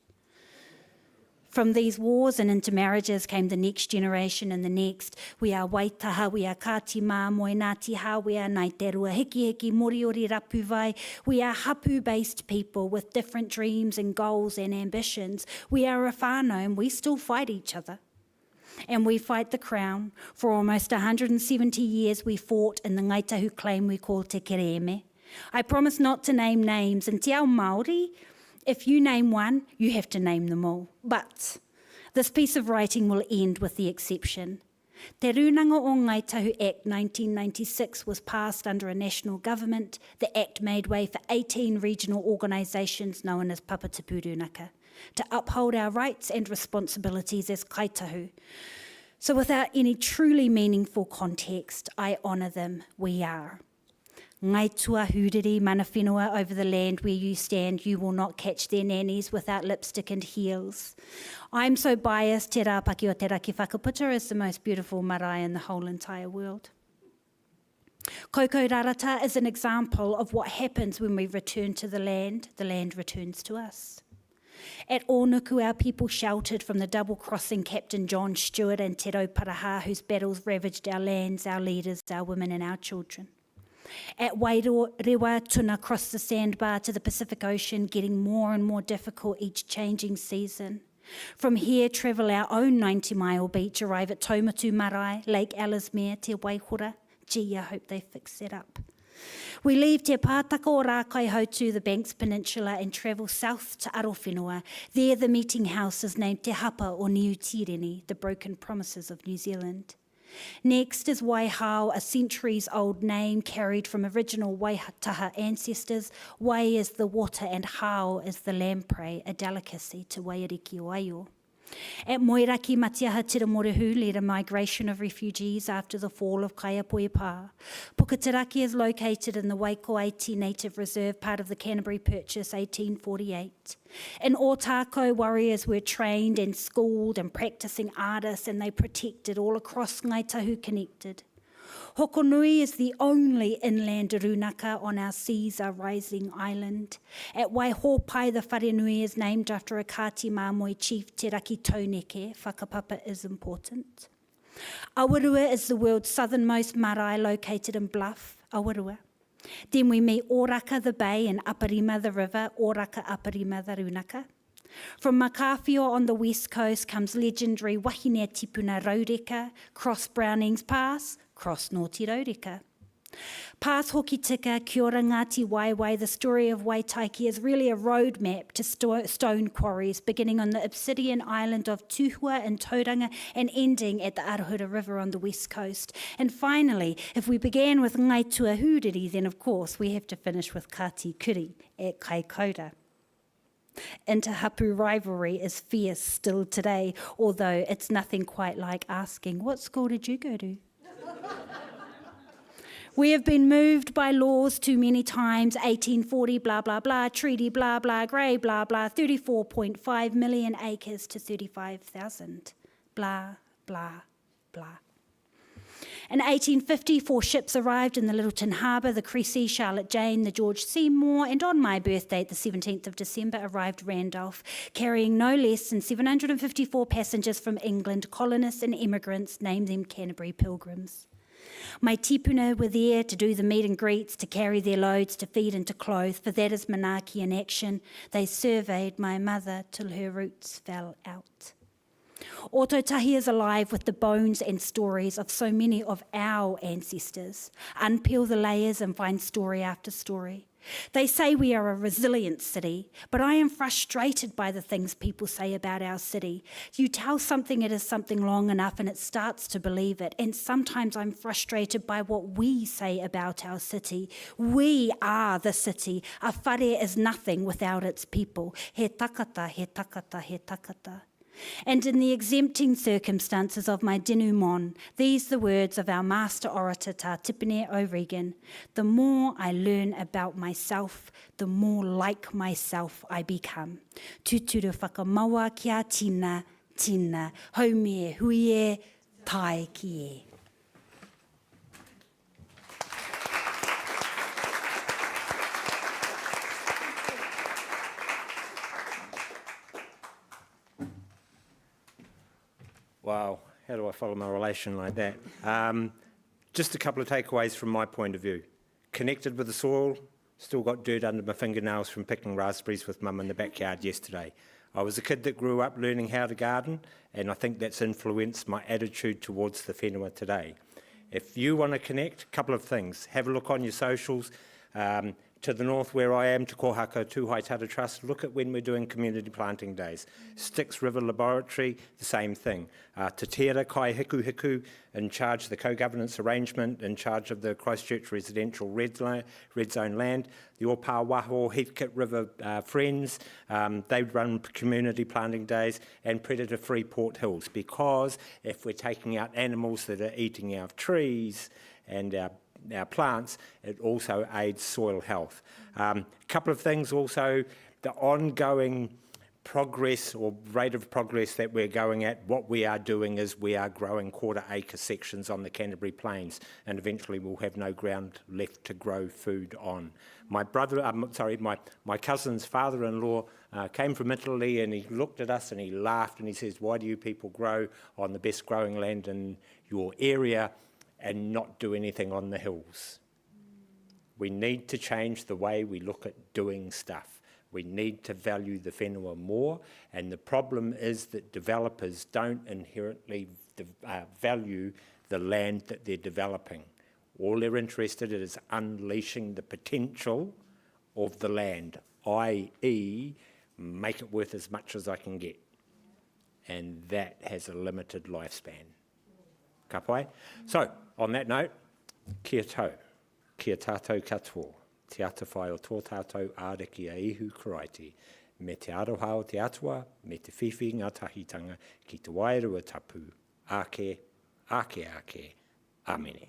From these wars and intermarriages came the next generation and the next. We are Waitaha, we are Kāti Mā, Moe Ngāti Ha, we are Ngāi Te Rua, Hiki Hiki, Moriori Rapu Vai. We are hapu-based people with different dreams and goals and ambitions. We are a whānau and we still fight each other. And we fight the crown. For almost 170 years we fought in the Ngāi Tahu claim we call Te Kereme. I promise not to name names, and te ao Māori, if you name one, you have to name them all. But this piece of writing will end with the exception. Te Runanga o Ngāi Tahu Act 1996 was passed under a national government. The act made way for 18 regional organisations known as Papatapu Runaka to uphold our rights and responsibilities as Kāi Tahu. So without any truly meaningful context, I honour them. We are. Ngāi Tūāhuriri, mana whenua over the land where you stand, you will not catch their nannies without lipstick and heels. I'm so biased, te rāpaki o te raki whakaputa is the most beautiful marae in the whole entire world. Koko Rarata is an example of what happens when we return to the land returns to us. At Ōnuku, our people sheltered from the double-crossing Captain John Stewart and Te Rauparaha, whose battles ravaged our lands, our leaders, our women and our children. At Wairewa, Tuna crossed the sandbar to the Pacific Ocean, getting more and more difficult each changing season. From here, travel our own 90-mile beach, arrive at Taumatu Marae, Lake Ellesmere, Te Waihora. Gee, I hope they fix that up. We leave Te Pātaka o Rākaiho to the Banks Peninsula and travel south to Arowhenua. There the meeting house is named Te Hapa o Niu Tireni, the broken promises of New Zealand. Next is Waihao, a centuries-old name carried from original Waitaha ancestors. Wai is the water and hao is the lamprey, a delicacy to Wairiki o Aio. At Moeraki, Matiaha Tiramorehu led a migration of refugees after the fall of Kaiapoipa. Puketeraki is located in the Waikoaiti Native Reserve, part of the Canterbury Purchase, 1848. In Ōtākau, warriors were trained and schooled and practising artists, and they protected all across Ngāi Tahu connected. Hokonui is the only inland runaka on our seas, our rising island. At Waihopai, the wharenui is named after a Kāti Māmoe chief, Te Raki Tauneke. Whakapapa is important. Awarua is the world's southernmost marae located in Bluff, Awarua. Then we meet Ōraka the bay and Aparima the river, Ōraka Aparima the runaka. From Makawhio on the west coast comes legendary Wahine Tipuna Raureka, cross Brownings Pass, cross Ngāti Raureka. Past Hoki Tika, Kia ora Ngāti Waiwai, the story of Waitaiki is really a roadmap to stone quarries, beginning on the obsidian island of Tuhua in Tauranga and ending at the Arohura River on the west coast. And finally, if we began with Ngāi Tūāhuriri, then of course we have to finish with Kāti Kuri at Kaikoura. Interhapu rivalry is fierce still today, although it's nothing quite like asking, what school did you go to? We have been moved by laws too many times, 1840, blah, blah, blah, treaty, blah, blah, grey, blah, blah, 34.5 million acres to 35,000, blah, blah, blah. In 1850, 4 ships arrived in the Littleton Harbour, the Cressy, Charlotte Jane, the George Seymour, and on my birthday, the 17th of December, arrived Randolph, carrying no less than 754 passengers from England, colonists and immigrants, named them Canterbury Pilgrims. My tipuna were there to do the meet and greets, to carry their loads, to feed and to clothe, for that is Manaaki in action. They surveyed my mother till her roots fell out. Ōtautahi is alive with the bones and stories of so many of our ancestors. Unpeel the layers and find story after story. They say we are a resilient city, but I am frustrated by the things people say about our city. You tell something it is something long enough and it starts to believe it, and sometimes I'm frustrated by what we say about our city. We are the city. A whare is nothing without its people. He takata, he takata, he takata. And in the exempting circumstances of my denouement, these the words of our master orator Tā Tipene O'Regan: the more I learn about myself, the more like myself I become. Tuturu whakamaua kia tina, tina, haumie huie, tai ki e. Wow, how do I follow my relation like that? Just a couple of takeaways from my point of view. Connected with the soil, still got dirt under my fingernails from picking raspberries with mum in the backyard yesterday. I was a kid that grew up learning how to garden, and I think that's influenced my attitude towards the whenua today. If you want to connect, a couple of things. Have a look on your socials. To the north where I am, Te Kohaka Tūhai Tata Trust, look at when we're doing community planting days. Styx River Laboratory, the same thing. Te Tera Kai Hiku Hiku, in charge of the co-governance arrangement, in charge of the Christchurch residential red zone land. The Opa Waho Heathcote River Friends, they run community planting days, and predator-free Port Hills, because if we're taking out animals that are eating our trees and our plants, it also aids soil health. A couple of things also, the ongoing progress or rate of progress that we're going at, what we are doing is we are growing quarter-acre sections on the Canterbury Plains, and eventually we'll have no ground left to grow food on. My cousin's father-in-law came from Italy, and he looked at us and he laughed and he says, "Why do you people grow on the best growing land in your area and not do anything on the hills?" We need to change the way we look at doing stuff. We need to value the whenua more, and the problem is that developers don't inherently value the land that they're developing. All they're interested in is unleashing the potential of the land, i.e. make it worth as much as I can get. And that has a limited lifespan. Ka pai? So, on that note, kia tau, kia tātou katoa, te ata whai o tō tātou āreki a ihu karaiti, me te aroha o te atua, me te whiwhi ngā tahitanga ki te wairua tapu, ake, ake, ake, amene.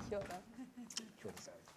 Kia ora. Kia ora.